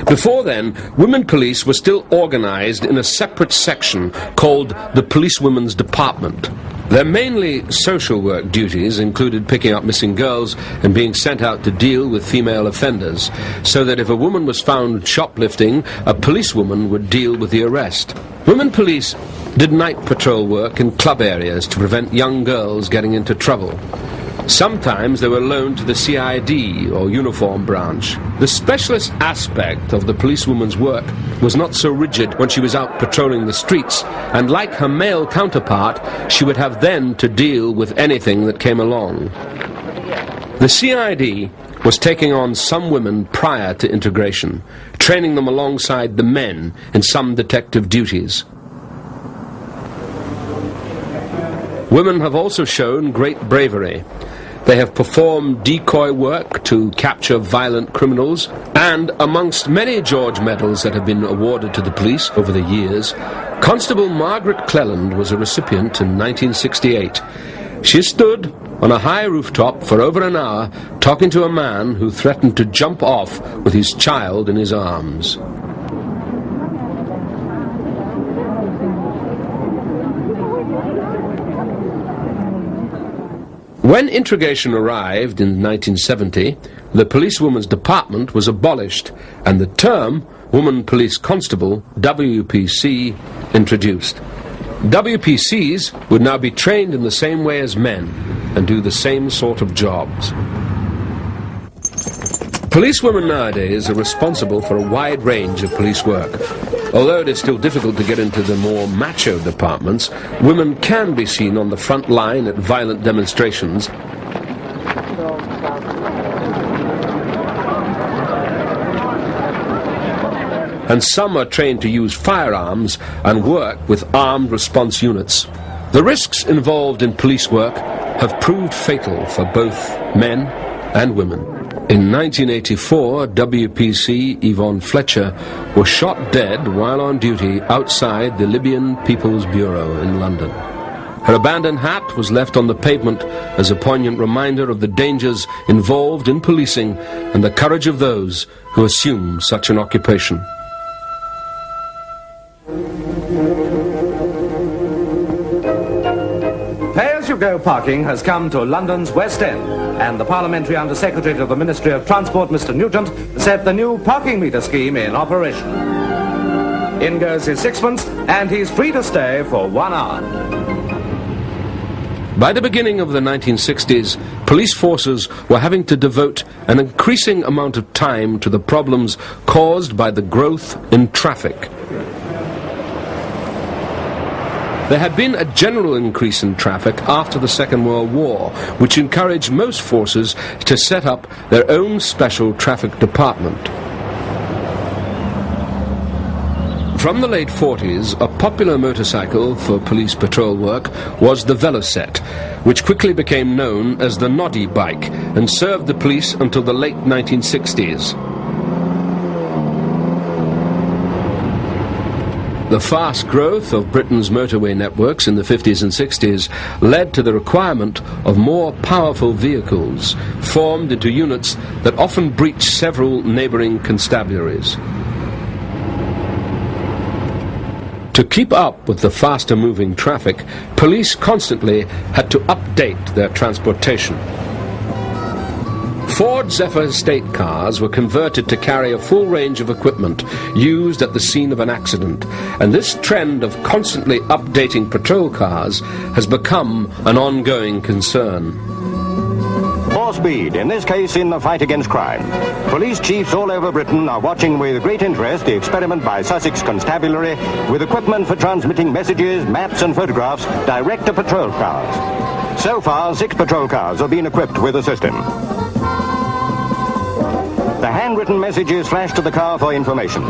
Before then, women police were still organized in a separate section called the Policewomen's Department. Their mainly social work duties included picking up missing girls and being sent out to deal with female offenders, so that if a woman was found shoplifting, a policewoman would deal with the arrest. Women police did night patrol work in club areas to prevent young girls getting into trouble. Sometimes they were loaned to the CID, or uniform branch. The specialist aspect of the policewoman's work was not so rigid when she was out patrolling the streets, and like her male counterpart, she would have then to deal with anything that came along. The CID was taking on some women prior to integration, training them alongside the men in some detective duties. Women have also shown great bravery. They have performed decoy work to capture violent criminals, and amongst many George medals that have been awarded to the police over the years, Constable Margaret Cleland was a recipient in 1968. She stood on a high rooftop for over an hour talking to a man who threatened to jump off with his child in his arms. When integration arrived in 1970, the Policewomen's Department was abolished and the term Woman Police Constable, WPC, introduced. WPCs would now be trained in the same way as men and do the same sort of jobs. Policewomen nowadays are responsible for a wide range of police work. Although it is still difficult to get into the more macho departments, women can be seen on the front line at violent demonstrations. And some are trained to use firearms and work with armed response units. The risks involved in police work have proved fatal for both men and women. In 1984, WPC Yvonne Fletcher was shot dead while on duty outside the Libyan People's Bureau in London. Her abandoned hat was left on the pavement as a poignant reminder of the dangers involved in policing and the courage of those who assume such an occupation. Pay-as-you-go parking has come to London's West End, and the Parliamentary Under-Secretary to the Ministry of Transport, Mr. Nugent, set the new parking meter scheme in operation. In goes his sixpence, and he's free to stay for 1 hour. By the beginning of the 1960s, police forces were having to devote an increasing amount of time to the problems caused by the growth in traffic. There had been a general increase in traffic after the Second World War, which encouraged most forces to set up their own special traffic department. From the late 40s, a popular motorcycle for police patrol work was the Velocette, which quickly became known as the Noddy bike and served the police until the late 1960s. The fast growth of Britain's motorway networks in the 50s and 60s led to the requirement of more powerful vehicles, formed into units that often breached several neighbouring constabularies. To keep up with the faster-moving traffic, police constantly had to update their transportation. Ford Zephyr estate cars were converted to carry a full range of equipment used at the scene of an accident, and this trend of constantly updating patrol cars has become an ongoing concern. More speed, in this case in the fight against crime. Police chiefs all over Britain are watching with great interest the experiment by Sussex Constabulary with equipment for transmitting messages, maps and photographs direct to patrol cars. So far, 6 patrol cars have been equipped with the system. The handwritten messages flash to the car for information.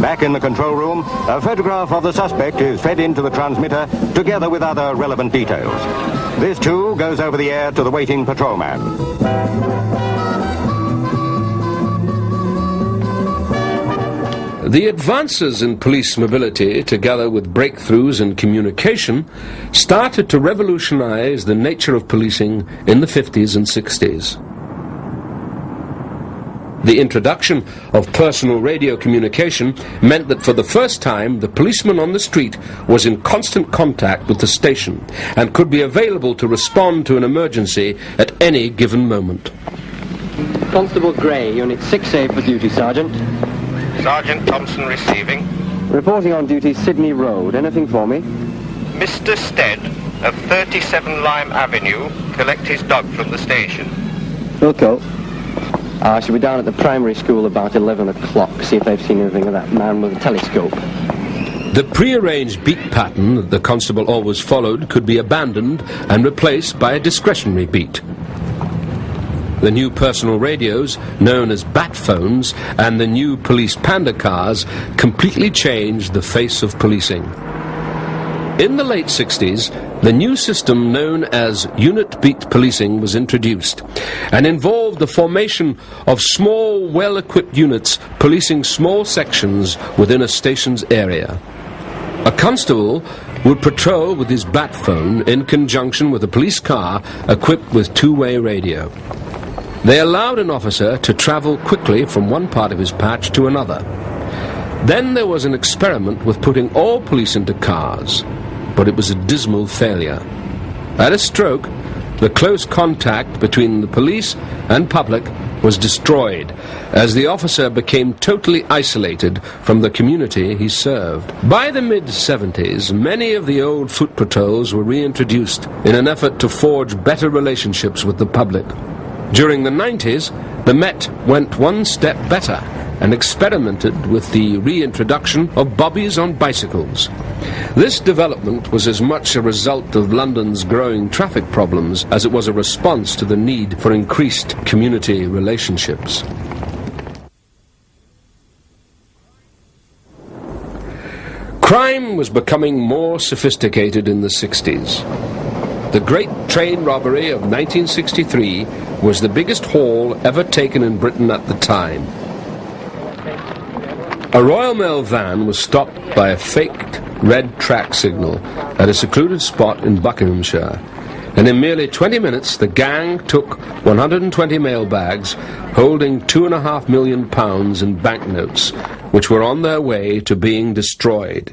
Back in the control room, a photograph of the suspect is fed into the transmitter together with other relevant details. This too goes over the air to the waiting patrolman. The advances in police mobility, together with breakthroughs in communication, started to revolutionize the nature of policing in the 50s and 60s. The introduction of personal radio communication meant that for the first time the policeman on the street was in constant contact with the station and could be available to respond to an emergency at any given moment. Constable Gray, Unit 6A for duty, Sergeant. Sergeant Thompson receiving. Reporting on duty, Sydney Road. Anything for me? Mr. Stead of 37 Lime Avenue collect his dog from the station. Wilco. I shall be down at the primary school about 11 o'clock, see if they've seen anything of that man with a telescope. The pre-arranged beat pattern that the constable always followed could be abandoned and replaced by a discretionary beat. The new personal radios, known as bat phones, and the new police panda cars completely changed the face of policing. In the late 60s, the new system known as unit beat policing was introduced and involved the formation of small, well-equipped units policing small sections within a station's area. A constable would patrol with his bat phone in conjunction with a police car equipped with two-way radio. They allowed an officer to travel quickly from one part of his patch to another. Then there was an experiment with putting all police into cars, but it was a dismal failure. At a stroke, the close contact between the police and public was destroyed as the officer became totally isolated from the community he served. By the mid-70s, many of the old foot patrols were reintroduced in an effort to forge better relationships with the public. During the 90s, the Met went one step better and experimented with the reintroduction of bobbies on bicycles. This development was as much a result of London's growing traffic problems as it was a response to the need for increased community relationships. Crime was becoming more sophisticated in the 60s. The Great Train Robbery of 1963 was the biggest haul ever taken in Britain at the time. A Royal Mail van was stopped by a faked red track signal at a secluded spot in Buckinghamshire, and in merely 20 minutes the gang took 120 mail bags holding £2.5 million in banknotes, which were on their way to being destroyed.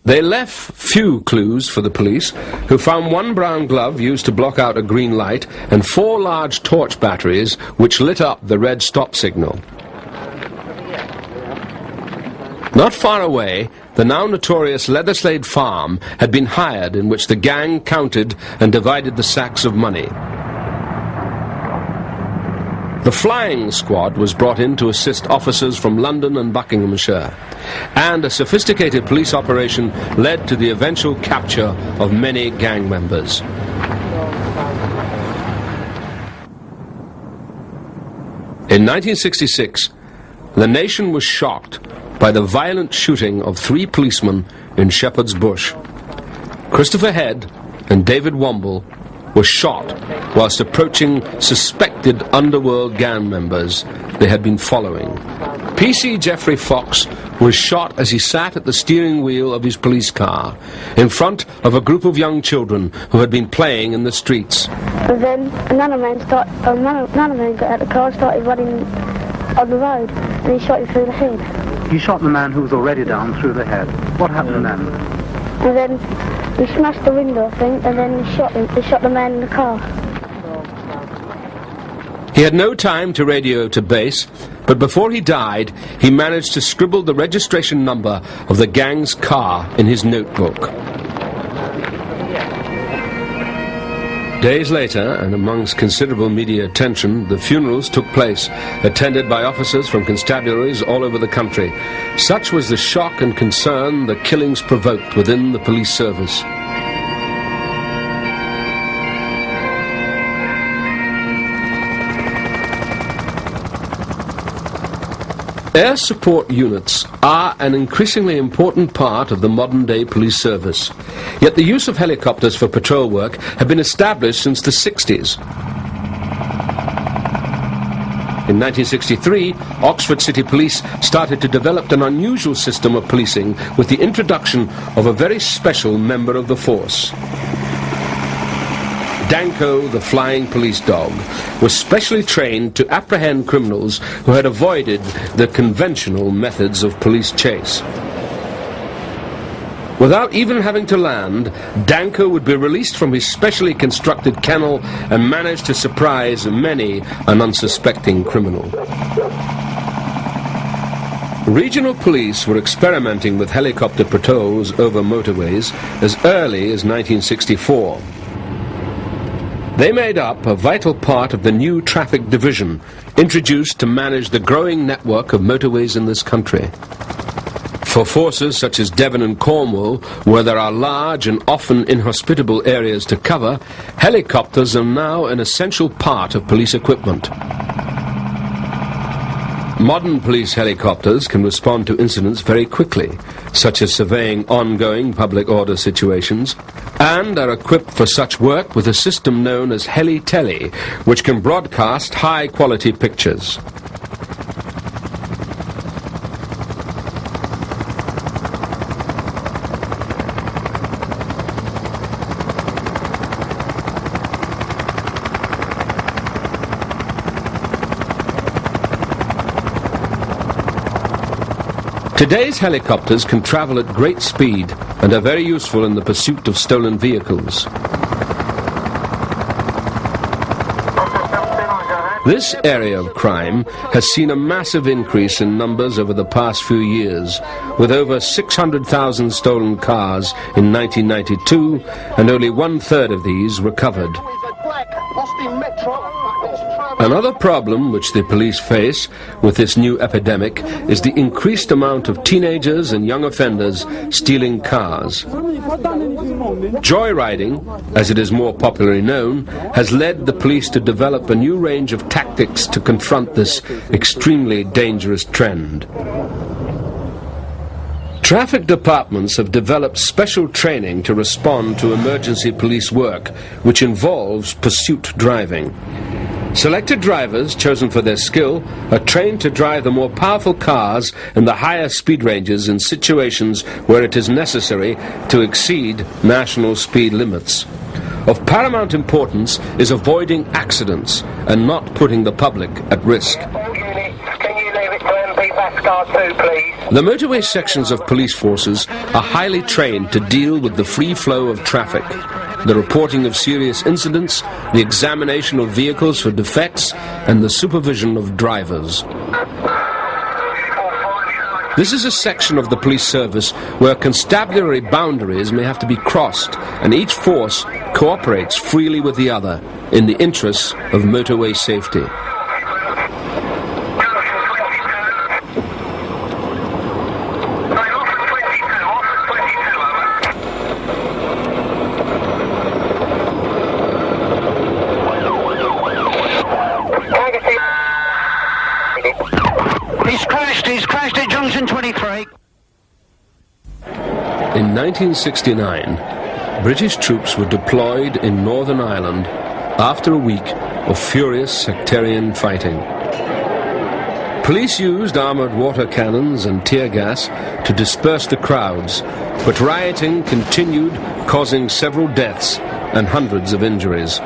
They left few clues for the police, who found one brown glove used to block out a green light and 4 large torch batteries which lit up the red stop signal. Not far away, the now notorious Leatherslade farm had been hired, in which the gang counted and divided the sacks of money. The flying squad was brought in to assist officers from London and Buckinghamshire, and a sophisticated police operation led to the eventual capture of many gang members. In 1966, the nation was shocked by the violent shooting of 3 policemen in Shepherd's Bush. Christopher Head and David Womble were shot whilst approaching suspected underworld gang members they had been following. PC Geoffrey Fox was shot as he sat at the steering wheel of his police car in front of a group of young children who had been playing in the streets. And then another man got out of the car and started running on the road, and he shot him through the head. He shot the man who was already down through the head. What happened then? and then he smashed the window, I think, and then he shot the man in the car. He had no time to radio to base, but before he died, he managed to scribble the registration number of the gang's car in his notebook. Days later, and amongst considerable media attention, the funerals took place, attended by officers from constabularies all over the country. Such was the shock and concern the killings provoked within the police service. Air support units are an increasingly important part of the modern-day police service. Yet the use of helicopters for patrol work have been established since the 60s. In 1963, Oxford City Police started to develop an unusual system of policing with the introduction of a very special member of the force. Danko, the flying police dog, was specially trained to apprehend criminals who had avoided the conventional methods of police chase. Without even having to land, Danko would be released from his specially constructed kennel and manage to surprise many an unsuspecting criminal. Regional police were experimenting with helicopter patrols over motorways as early as 1964. They made up a vital part of the new traffic division, introduced to manage the growing network of motorways in this country. For forces such as Devon and Cornwall, where there are large and often inhospitable areas to cover, helicopters are now an essential part of police equipment. Modern police helicopters can respond to incidents very quickly, such as surveying ongoing public order situations, and are equipped for such work with a system known as heli-tele, which can broadcast high-quality pictures. Today's helicopters can travel at great speed and are very useful in the pursuit of stolen vehicles. This area of crime has seen a massive increase in numbers over the past few years, with over 600,000 stolen cars in 1992 and only one-third of these recovered. Another problem which the police face with this new epidemic is the increased amount of teenagers and young offenders stealing cars. Joyriding, as it is more popularly known, has led the police to develop a new range of tactics to confront this extremely dangerous trend. Traffic departments have developed special training to respond to emergency police work, which involves pursuit driving. Selected drivers, chosen for their skill, are trained to drive the more powerful cars in the higher speed ranges in situations where it is necessary to exceed national speed limits. Of paramount importance is avoiding accidents and not putting the public at risk. The motorway sections of police forces are highly trained to deal with the free flow of traffic, the reporting of serious incidents, the examination of vehicles for defects, and the supervision of drivers. This is a section of the police service where constabulary boundaries may have to be crossed, and each force cooperates freely with the other in the interests of motorway safety. He's crashed at junction 23. In 1969, British troops were deployed in Northern Ireland after a week of furious sectarian fighting. Police used armoured water cannons and tear gas to disperse the crowds, but rioting continued, causing several deaths and hundreds of injuries.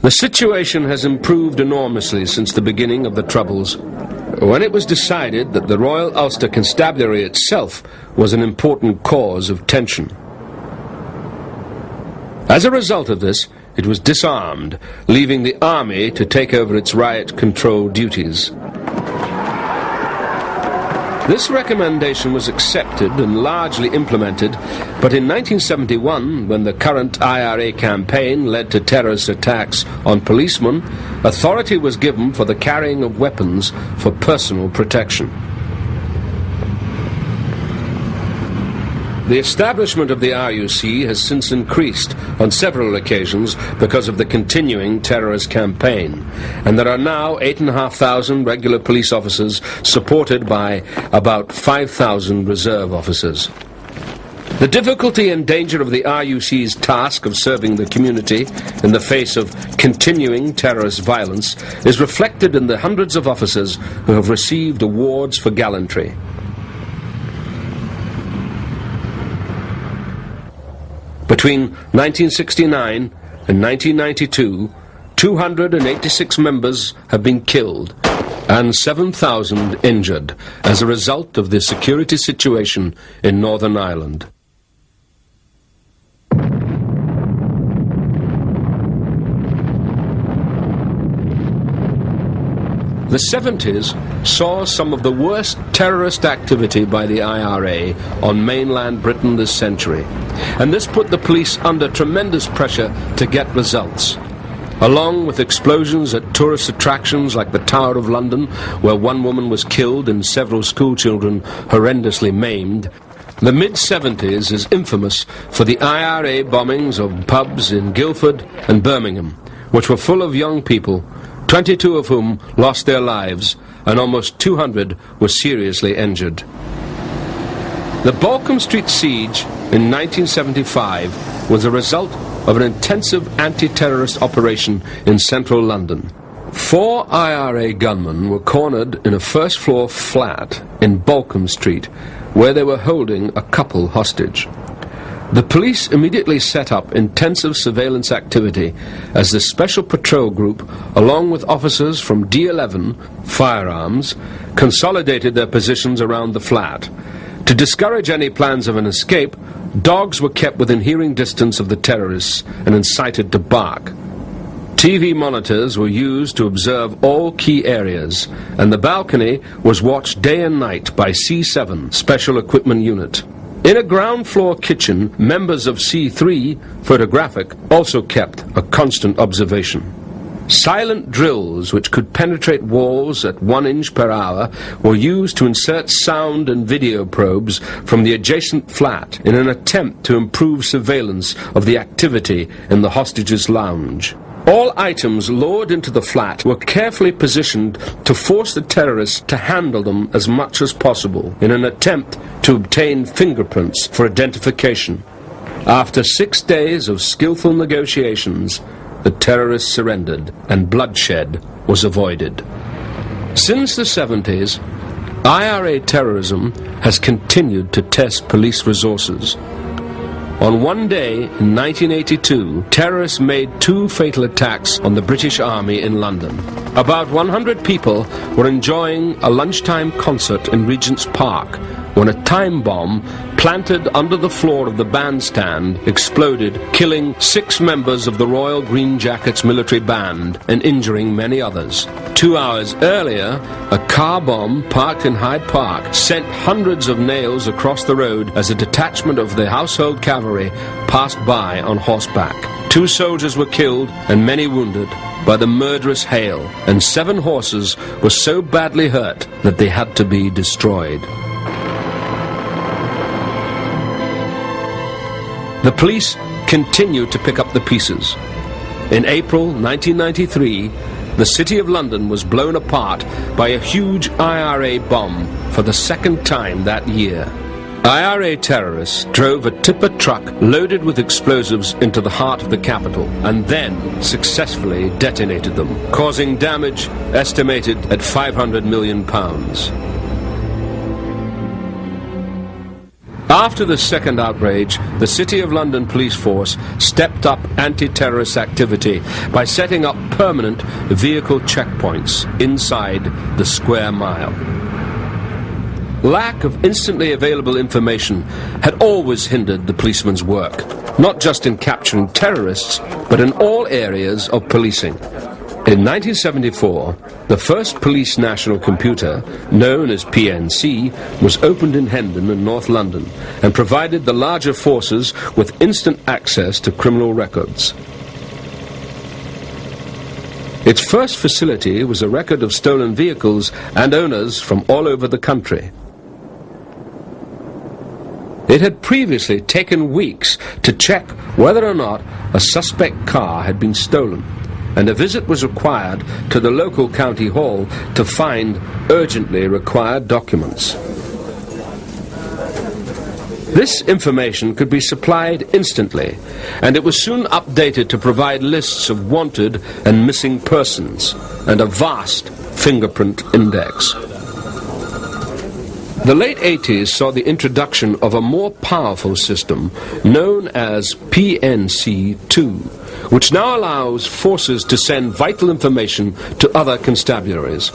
The situation has improved enormously since the beginning of the Troubles. when it was decided that the Royal Ulster Constabulary itself was an important cause of tension. As a result of this, it was disarmed, leaving the army to take over its riot control duties. This recommendation was accepted and largely implemented, but in 1971, when the current IRA campaign led to terrorist attacks on policemen, authority was given for the carrying of weapons for personal protection. The establishment of the RUC has since increased on several occasions because of the continuing terrorist campaign, and there are now 8,500 regular police officers supported by about 5,000 reserve officers. The difficulty and danger of the RUC's task of serving the community in the face of continuing terrorist violence is reflected in the hundreds of officers who have received awards for gallantry. Between 1969 and 1992, 286 members have been killed and 7,000 injured as a result of the security situation in Northern Ireland. The 70s saw some of the worst terrorist activity by the IRA on mainland Britain this century, and this put the police under tremendous pressure to get results. Along with explosions at tourist attractions like the Tower of London, where one woman was killed and several schoolchildren horrendously maimed, the mid-70s is infamous for the IRA bombings of pubs in Guildford and Birmingham, which were full of young people, 22 of whom lost their lives, and almost 200 were seriously injured. The Balcombe Street siege in 1975 was a result of an intensive anti-terrorist operation in central London. 4 IRA gunmen were cornered in a first-floor flat in Balcombe Street, where they were holding a couple hostage. The police immediately set up intensive surveillance activity as the Special Patrol Group, along with officers from D11 Firearms, consolidated their positions around the flat. To discourage any plans of an escape, dogs were kept within hearing distance of the terrorists and incited to bark. TV monitors were used to observe all key areas, and the balcony was watched day and night by C7 Special Equipment Unit. In a ground floor kitchen, members of C3 Photographic also kept a constant observation. Silent drills which could penetrate walls at 1 inch per hour were used to insert sound and video probes from the adjacent flat in an attempt to improve surveillance of the activity in the hostages' lounge. All items lowered into the flat were carefully positioned to force the terrorists to handle them as much as possible in an attempt to obtain fingerprints for identification. After 6 days of skillful negotiations, the terrorists surrendered and bloodshed was avoided. Since the 70s, IRA terrorism has continued to test police resources. On one day in 1982, terrorists made 2 fatal attacks on the British Army in London. About 100 people were enjoying a lunchtime concert in Regent's Park when a time bomb planted under the floor of the bandstand exploded, killing 6 members of the Royal Green Jackets military band and injuring many others. 2 hours earlier, a car bomb parked in Hyde Park sent hundreds of nails across the road as a detachment of the Household Cavalry passed by on horseback. 2 soldiers were killed and many wounded by the murderous hail, and 7 horses were so badly hurt that they had to be destroyed. The police continued to pick up the pieces. In April 1993, the City of London was blown apart by a huge IRA bomb for the 2nd time that year. IRA terrorists drove a tipper truck loaded with explosives into the heart of the capital and then successfully detonated them, causing damage estimated at £500 million. After the second outrage, the City of London police force stepped up anti-terrorist activity by setting up permanent vehicle checkpoints inside the square mile. Lack of instantly available information had always hindered the policeman's work, not just in capturing terrorists, but in all areas of policing. In 1974, the first police national computer, known as PNC, was opened in Hendon in North London and provided the larger forces with instant access to criminal records. Its first facility was a record of stolen vehicles and owners from all over the country. It had previously taken weeks to check whether or not a suspect car had been stolen, and a visit was required to the local county hall to find urgently required documents. This information could be supplied instantly, and it was soon updated to provide lists of wanted and missing persons and a vast fingerprint index. The late 80s saw the introduction of a more powerful system known as PNC-2, which now allows forces to send vital information to other constabularies.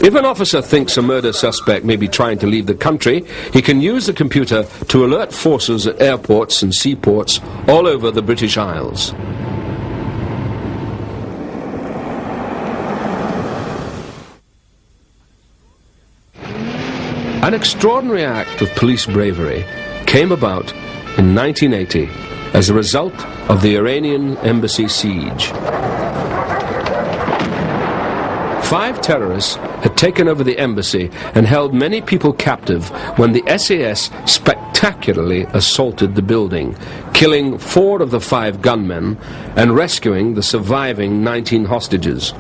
If an officer thinks a murder suspect may be trying to leave the country, he can use the computer to alert forces at airports and seaports all over the British Isles. An extraordinary act of police bravery came about in 1980 as a result of the Iranian embassy siege. 5 terrorists had taken over the embassy and held many people captive when the SAS spectacularly assaulted the building, killing 4 of the 5 gunmen and rescuing the surviving 19 hostages.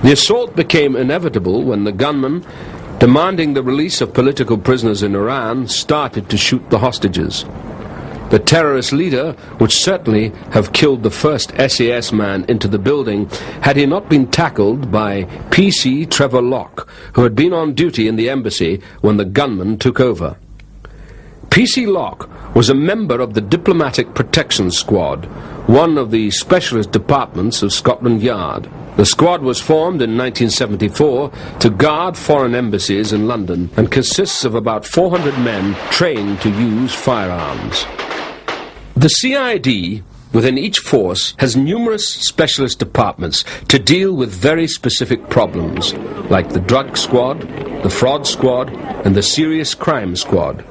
The assault became inevitable when the gunmen, demanding the release of political prisoners in Iran, started to shoot the hostages. The terrorist leader would certainly have killed the first SAS man into the building had he not been tackled by PC Trevor Locke, who had been on duty in the embassy when the gunman took over. PC Locke was a member of the Diplomatic Protection Squad, one of the specialist departments of Scotland Yard. The squad was formed in 1974 to guard foreign embassies in London and consists of about 400 men trained to use firearms. The CID within each force has numerous specialist departments to deal with very specific problems, like the drug squad, the fraud squad, and the serious crime squad.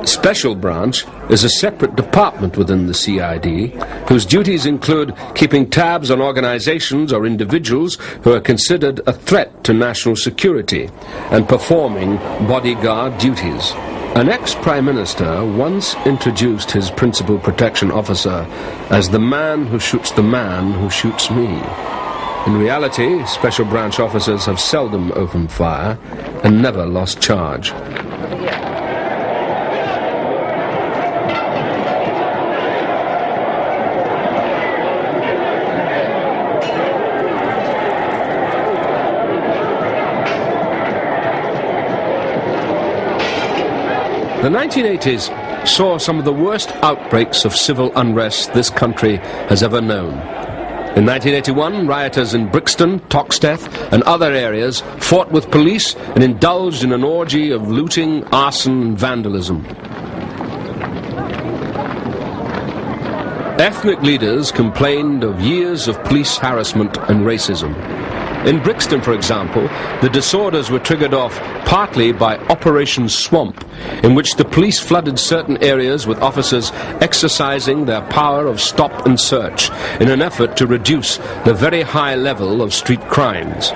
Special Branch is a separate department within the CID, whose duties include keeping tabs on organizations or individuals who are considered a threat to national security and performing bodyguard duties. An ex-Prime Minister once introduced his principal protection officer as the man who shoots the man who shoots me. In reality, Special Branch officers have seldom opened fire and never lost charge. The 1980s saw some of the worst outbreaks of civil unrest this country has ever known. In 1981, rioters in Brixton, Toxteth, and other areas fought with police and indulged in an orgy of looting, arson, and vandalism. Ethnic leaders complained of years of police harassment and racism. In Brixton, for example, the disorders were triggered off partly by Operation Swamp, in which the police flooded certain areas with officers exercising their power of stop and search in an effort to reduce the very high level of street crimes.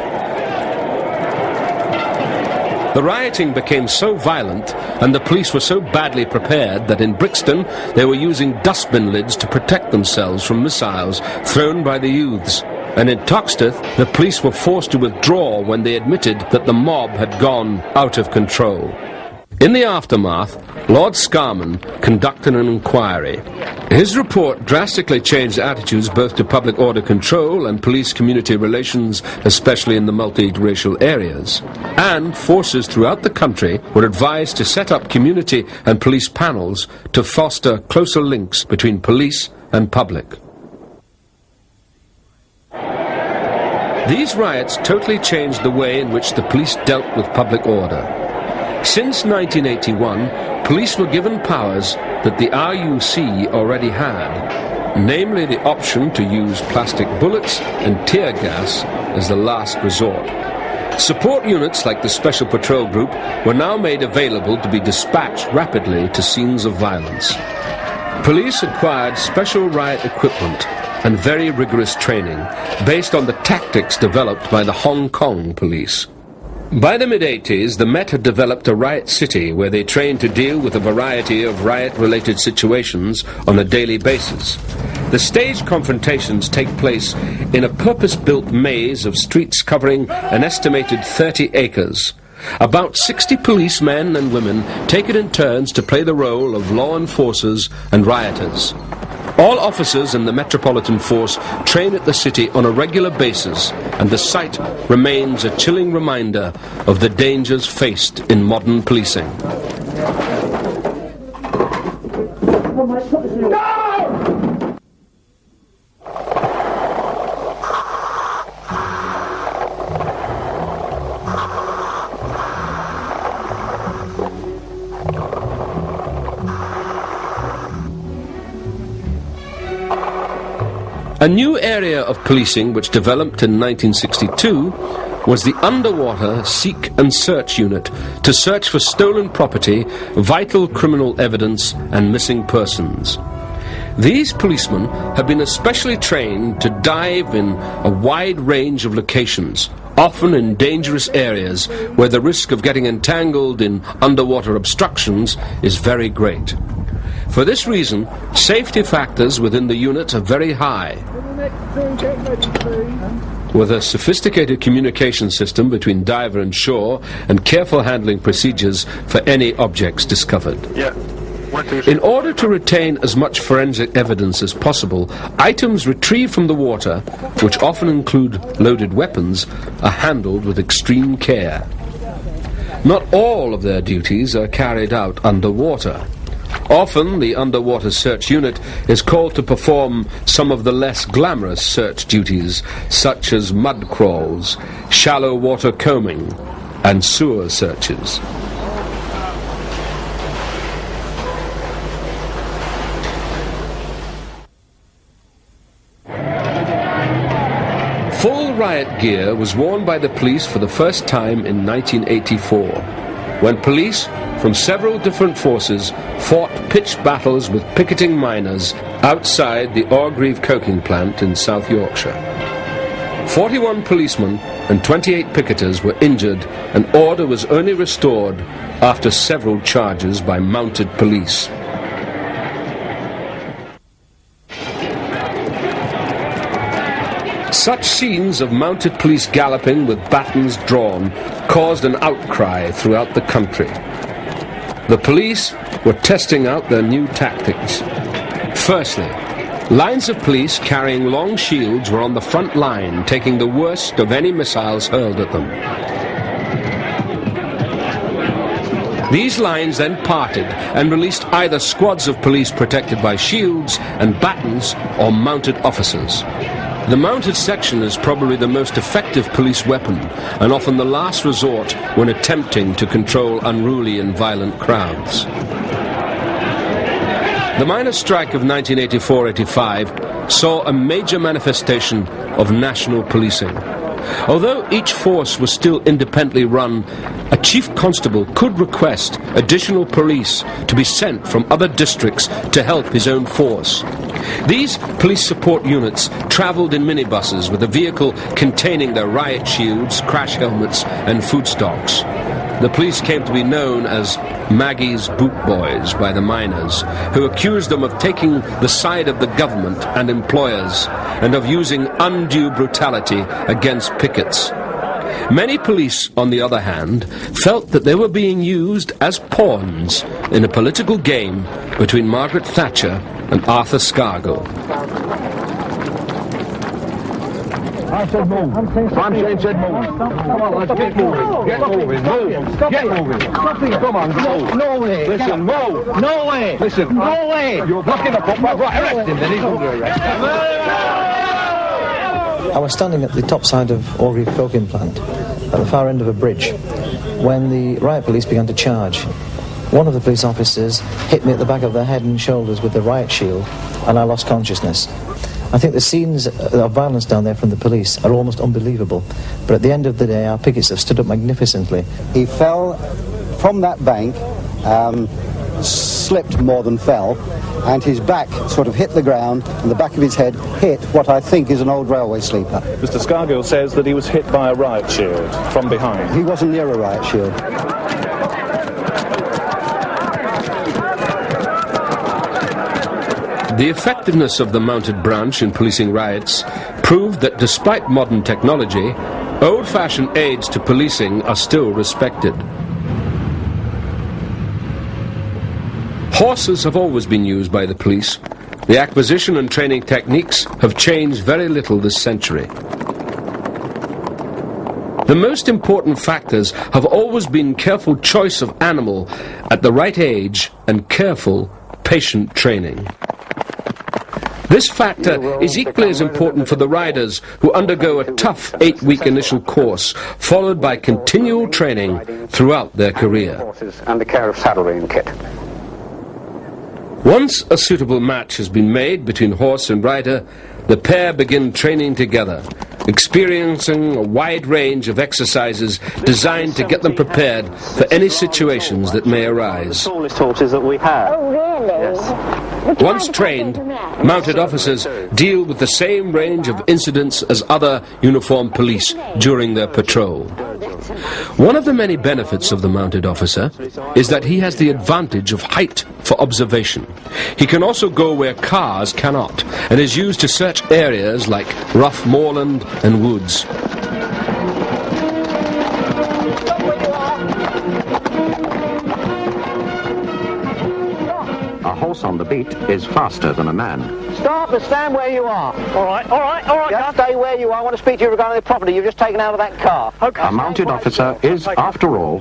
The rioting became so violent and the police were so badly prepared that in Brixton they were using dustbin lids to protect themselves from missiles thrown by the youths. And in Toxteth, the police were forced to withdraw when they admitted that the mob had gone out of control. In the aftermath, Lord Scarman conducted an inquiry. His report drastically changed attitudes both to public order control and police-community relations, especially in the multiracial areas. And forces throughout the country were advised to set up community and police panels to foster closer links between police and public. These riots totally changed the way in which the police dealt with public order. Since 1981, police were given powers that the RUC already had, namely the option to use plastic bullets and tear gas as the last resort. Support units like the Special Patrol Group were now made available to be dispatched rapidly to scenes of violence. Police acquired special riot equipment and very rigorous training based on the tactics developed by the Hong Kong police. By the mid-80s, the Met had developed a riot city where they trained to deal with a variety of riot-related situations on a daily basis. The staged confrontations take place in a purpose-built maze of streets covering an estimated 30 acres. About 60 policemen and women take it in turns to play the role of law enforcers and rioters. All officers in the Metropolitan Force train at the city on a regular basis, and the site remains a chilling reminder of the dangers faced in modern policing. A new area of policing which developed in 1962 was the Underwater Seek and Search Unit to search for stolen property, vital criminal evidence and missing persons. These policemen have been especially trained to dive in a wide range of locations, often in dangerous areas where the risk of getting entangled in underwater obstructions is very great. For this reason, safety factors within the unit are very high. With a sophisticated communication system between diver and shore and careful handling procedures for any objects discovered. In order to retain as much forensic evidence as possible, items retrieved from the water, which often include loaded weapons, are handled with extreme care. Not all of their duties are carried out underwater. Often, the Underwater Search Unit is called to perform some of the less glamorous search duties, such as mud crawls, shallow water combing, and sewer searches. Full riot gear was worn by the police for the first time in 1984, when police from several different forces fought pitched battles with picketing miners outside the Orgreave coking plant in South Yorkshire. 41 policemen and 28 picketers were injured, and order was only restored after several charges by mounted police. Such scenes of mounted police galloping with batons drawn caused an outcry throughout the country. The police were testing out their new tactics. Firstly, lines of police carrying long shields were on the front line, taking the worst of any missiles hurled at them. These lines then parted and released either squads of police protected by shields and batons or mounted officers. The mounted section is probably the most effective police weapon, and often the last resort when attempting to control unruly and violent crowds. The miners' strike of 1984-85 saw a major manifestation of national policing. Although each force was still independently run, a chief constable could request additional police to be sent from other districts to help his own force. These police support units travelled in minibuses with a vehicle containing their riot shields, crash helmets and food stocks. The police came to be known as Maggie's Boot Boys by the miners, who accused them of taking the side of the government and employers and of using undue brutality against pickets. Many police, on the other hand, felt that they were being used as pawns in a political game between Margaret Thatcher and Arthur Scargill. I said move. I'm saying said move. Come on, let's get moving. Get moving. Move. Get moving. Come on, go. No way. Listen, move. No way. Listen. No way. You're blocking the football. Right, arrest him then. He's under arrest. I was standing at the top side of Orgreave coking plant, at the far end of a bridge, when the riot police began to charge. One of the police officers hit me at the back of the head and shoulders with the riot shield, and I lost consciousness. I think the scenes of violence down there from the police are almost unbelievable, but at the end of the day our pickets have stood up magnificently. He fell from that bank, slipped more than fell, and his back sort of hit the ground, and the back of his head hit what I think is an old railway sleeper. Mr. Scargill says that he was hit by a riot shield from behind. He wasn't near a riot shield. The effectiveness of the mounted branch in policing riots proved that despite modern technology, old-fashioned aids to policing are still respected. Horses have always been used by the police. The acquisition and training techniques have changed very little this century. The most important factors have always been careful choice of animal at the right age and careful, patient training. This factor is equally as important for the riders who undergo a tough 8-week initial course, followed by continual training throughout their career. And the care of saddlery and kit. Once a suitable match has been made between horse and rider, the pair begin training together, experiencing a wide range of exercises designed to get them prepared for any situations that may arise. The tallest horses that we have. Oh, really? Yes. Once trained, mounted officers deal with the same range of incidents as other uniformed police during their patrol. One of the many benefits of the mounted officer is that he has the advantage of height for observation. He can also go where cars cannot, and is used to search areas like rough moorland and woods. A horse on the beat is faster than a man. Stop and stand where you are. All right. Just stay where you are. I want to speak to you regarding the property you've just taken out of that car. A mounted officer is, after all,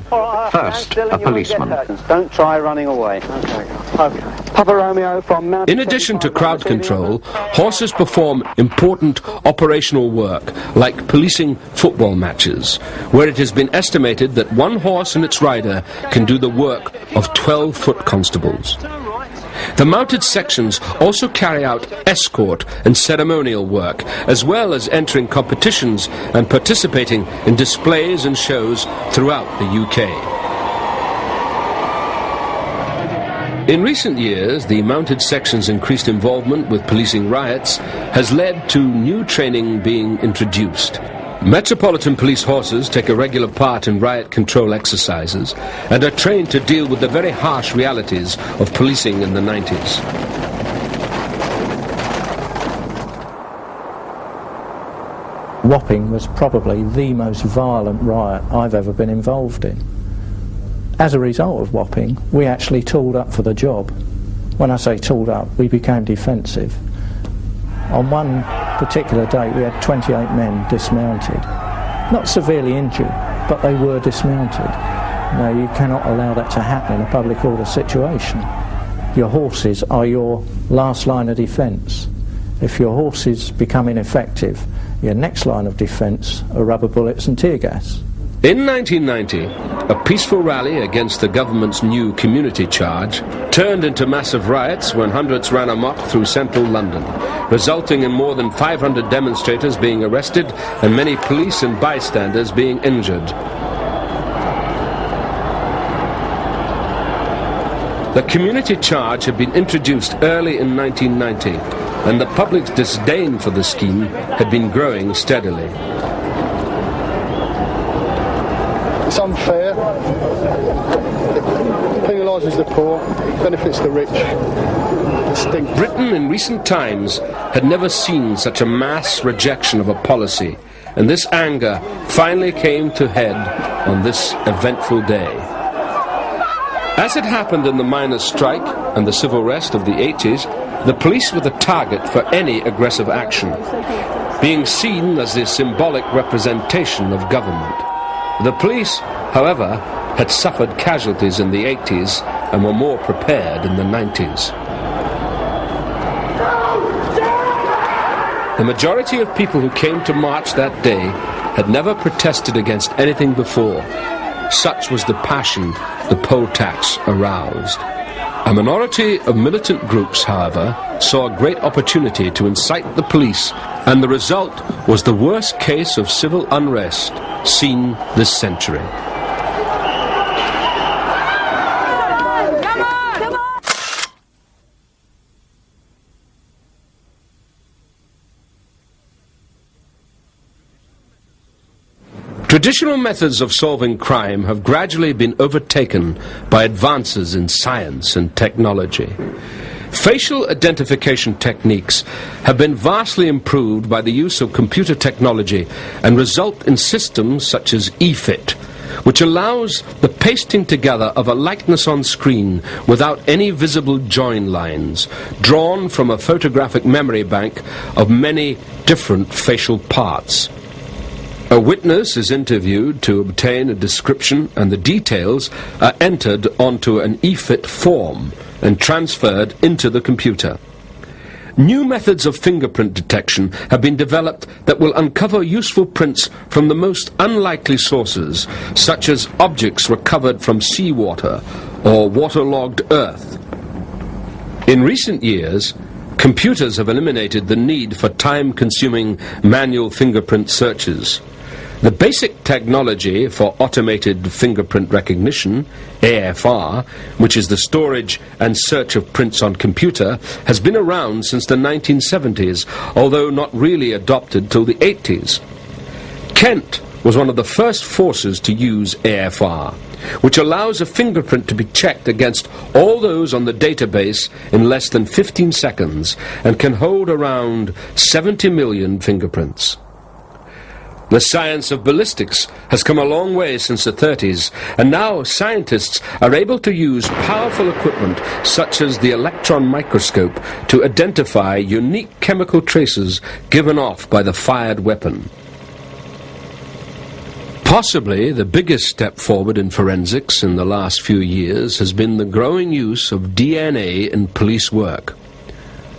first a policeman. Don't try running away. Okay. Papa Romeo from Mount... In addition to crowd control, horses perform important operational work, like policing football matches, where it has been estimated that one horse and its rider can do the work of 12 foot constables. The mounted sections also carry out escort and ceremonial work, as well as entering competitions and participating in displays and shows throughout the UK. In recent years, the mounted section's increased involvement with policing riots has led to new training being introduced. Metropolitan Police horses take a regular part in riot control exercises and are trained to deal with the very harsh realities of policing in the 90s. Wapping was probably the most violent riot I've ever been involved in. As a result of Wapping, we actually tooled up for the job. When I say tooled up, we became defensive. On one particular day we had 28 men dismounted. Not severely injured, but they were dismounted. Now you cannot allow that to happen in a public order situation. Your horses are your last line of defence. If your horses become ineffective, your next line of defence are rubber bullets and tear gas. In 1990, a peaceful rally against the government's new community charge turned into massive riots when hundreds ran amok through central London, resulting in more than 500 demonstrators being arrested and many police and bystanders being injured. The community charge had been introduced early in 1990, and the public's disdain for the scheme had been growing steadily. It's unfair, penalises the poor, benefits the rich. Britain in recent times had never seen such a mass rejection of a policy and this anger finally came to head on this eventful day. As it happened in the miners' strike and the civil unrest of the 80s, the police were the target for any aggressive action, being seen as the symbolic representation of government. The police, however, had suffered casualties in the 80s and were more prepared in the 90s. The majority of people who came to march that day had never protested against anything before. Such was the passion the poll tax aroused. A minority of militant groups, however, saw a great opportunity to incite the police, and the result was the worst case of civil unrest seen this century. Traditional methods of solving crime have gradually been overtaken by advances in science and technology. Facial identification techniques have been vastly improved by the use of computer technology and result in systems such as eFit, which allows the pasting together of a likeness on screen without any visible join lines, drawn from a photographic memory bank of many different facial parts. A witness is interviewed to obtain a description, and the details are entered onto an eFit form and transferred into the computer. New methods of fingerprint detection have been developed that will uncover useful prints from the most unlikely sources, such as objects recovered from seawater or waterlogged earth. In recent years, computers have eliminated the need for time-consuming manual fingerprint searches. The basic technology for automated fingerprint recognition, AFR, which is the storage and search of prints on computer, has been around since the 1970s, although not really adopted till the 80s. Kent was one of the first forces to use AFR, which allows a fingerprint to be checked against all those on the database in less than 15 seconds and can hold around 70 million fingerprints. The science of ballistics has come a long way since the 30s, and now scientists are able to use powerful equipment such as the electron microscope to identify unique chemical traces given off by the fired weapon. Possibly the biggest step forward in forensics in the last few years has been the growing use of DNA in police work.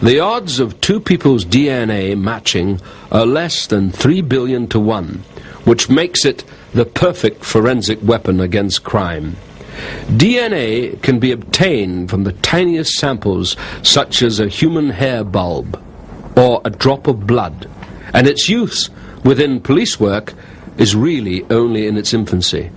The odds of two people's DNA matching are less than 3 billion to 1, which makes it the perfect forensic weapon against crime. DNA can be obtained from the tiniest samples, such as a human hair bulb or a drop of blood, and its use within police work is really only in its infancy.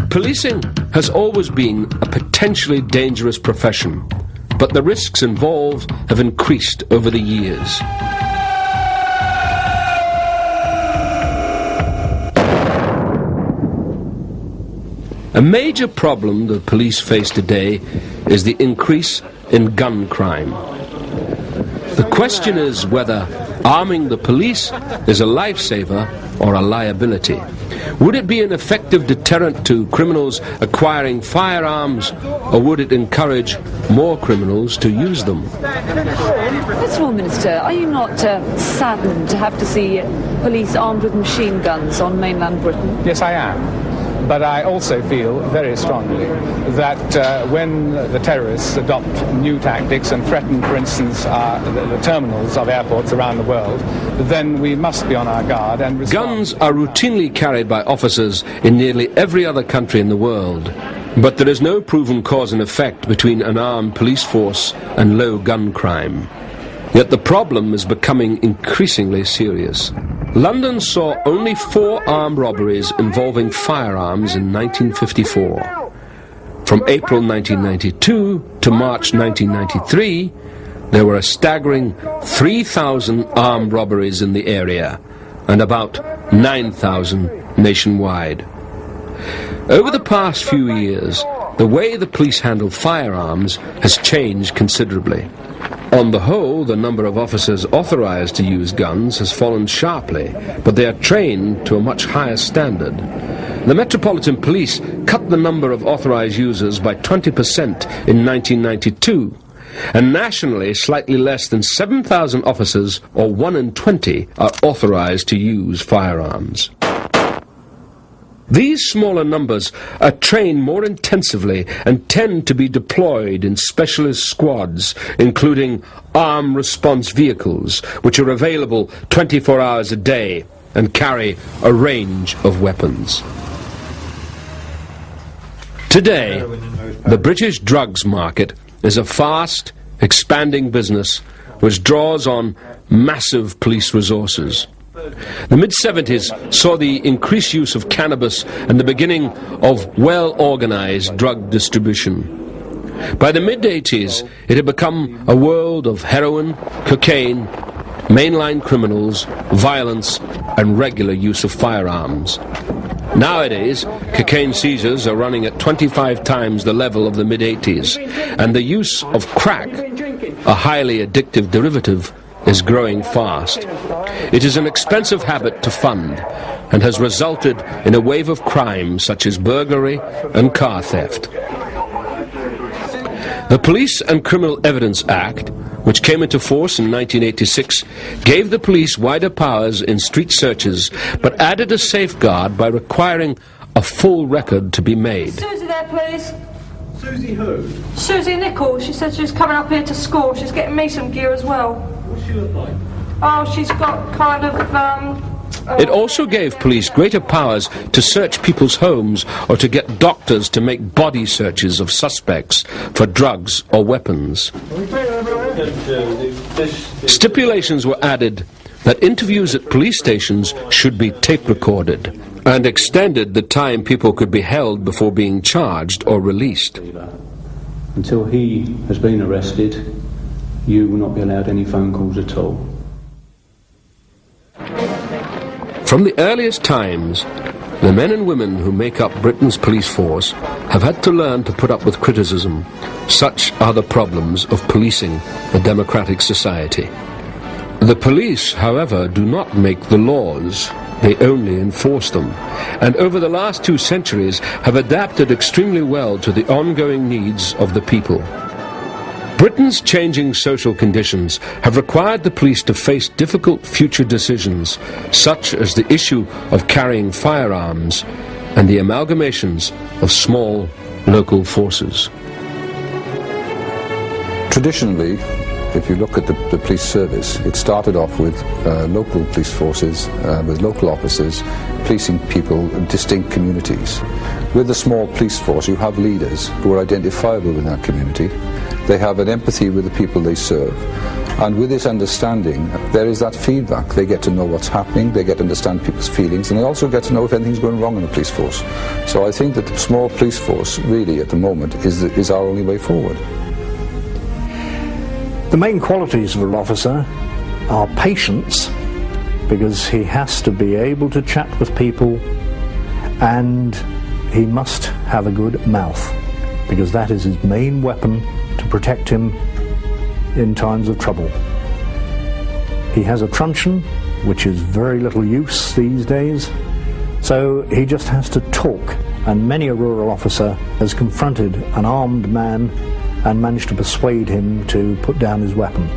Policing has always been a potentially dangerous profession, but the risks involved have increased over the years. A major problem the police face today is the increase in gun crime. The question is whether arming the police is a lifesaver or a liability. Would it be an effective deterrent to criminals acquiring firearms, or would it encourage more criminals to use them? First of all, Minister, are you not saddened to have to see police armed with machine guns on mainland Britain? Yes, I am. But I also feel very strongly that when the terrorists adopt new tactics and threaten, for instance, the terminals of airports around the world, then we must be on our guard and respond. Guns are routinely carried by officers in nearly every other country in the world, but there is no proven cause and effect between an armed police force and low gun crime. Yet the problem is becoming increasingly serious. London saw only 4 armed robberies involving firearms in 1954. From April 1992 to March 1993, there were a staggering 3,000 armed robberies in the area, and about 9,000 nationwide. Over the past few years, the way the police handle firearms has changed considerably. On the whole, the number of officers authorized to use guns has fallen sharply, but they are trained to a much higher standard. The Metropolitan Police cut the number of authorized users by 20% in 1992, and nationally slightly less than 7,000 officers, or 1 in 20, are authorized to use firearms. These smaller numbers are trained more intensively and tend to be deployed in specialist squads, including armed response vehicles, which are available 24 hours a day and carry a range of weapons. Today, the British drugs market is a fast, expanding business which draws on massive police resources. The mid-70s saw the increased use of cannabis and the beginning of well-organized drug distribution. By the mid-80s, it had become a world of heroin, cocaine, mainline criminals, violence, and regular use of firearms. Nowadays, cocaine seizures are running at 25 times the level of the mid-80s, and the use of crack, a highly addictive derivative, is growing fast. It is an expensive habit to fund and has resulted in a wave of crime such as burglary and car theft. The Police and Criminal Evidence Act, which came into force in 1986, gave the police wider powers in street searches, but added a safeguard by requiring a full record to be made. Susie there, please. Susie who? Susie Nichols. She said she was coming up here to school. She's getting me some gear as well. What's she look like? Oh, she's got kind of, It also gave police greater powers to search people's homes or to get doctors to make body searches of suspects for drugs or weapons. Stipulations were added that interviews at police stations should be tape recorded and extended the time people could be held before being charged or released. Until he has been arrested, you will not be allowed any phone calls at all. From the earliest times, the men and women who make up Britain's police force have had to learn to put up with criticism. Such are the problems of policing a democratic society. The police, however, do not make the laws. They only enforce them, and over the last 2 centuries have adapted extremely well to the ongoing needs of the people. Britain's changing social conditions have required the police to face difficult future decisions, such as the issue of carrying firearms and the amalgamations of small local forces. Traditionally, if you look at the police service, it started off with local police forces, with local officers, policing people in distinct communities. With a small police force, you have leaders who are identifiable in that community. They have an empathy with the people they serve. And with this understanding, there is that feedback. They get to know what's happening, they get to understand people's feelings, and they also get to know if anything's going wrong in the police force. So I think that the small police force, really, at the moment, is our only way forward. The main qualities of an officer are patience, because he has to be able to chat with people, and he must have a good mouth, because that is his main weapon to protect him in times of trouble. He has a truncheon, which is very little use these days, so he just has to talk, and many a rural officer has confronted an armed man and managed to persuade him to put down his weapon.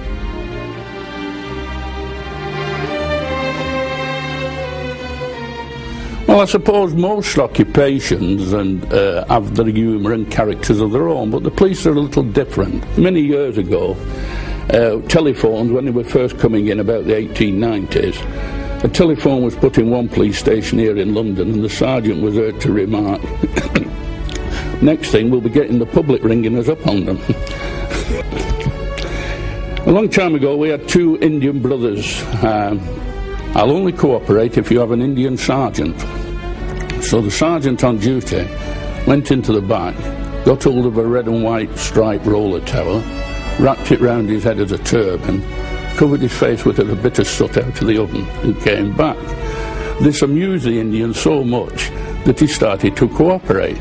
Well, I suppose most occupations have their humour and characters of their own, but the police are a little different. Many years ago, telephones, when they were first coming in about the 1890s, a telephone was put in one police station here in London, and the sergeant was heard to remark, "Next thing, we'll be getting the public ringing us up on them." A long time ago, we had 2 Indian brothers. I'll only cooperate if you have an Indian sergeant. So the sergeant on duty went into the back, got hold of a red and white striped roller towel, wrapped it round his head as a turban, covered his face with a bit of soot out of the oven and came back. This amused the Indian so much that he started to cooperate.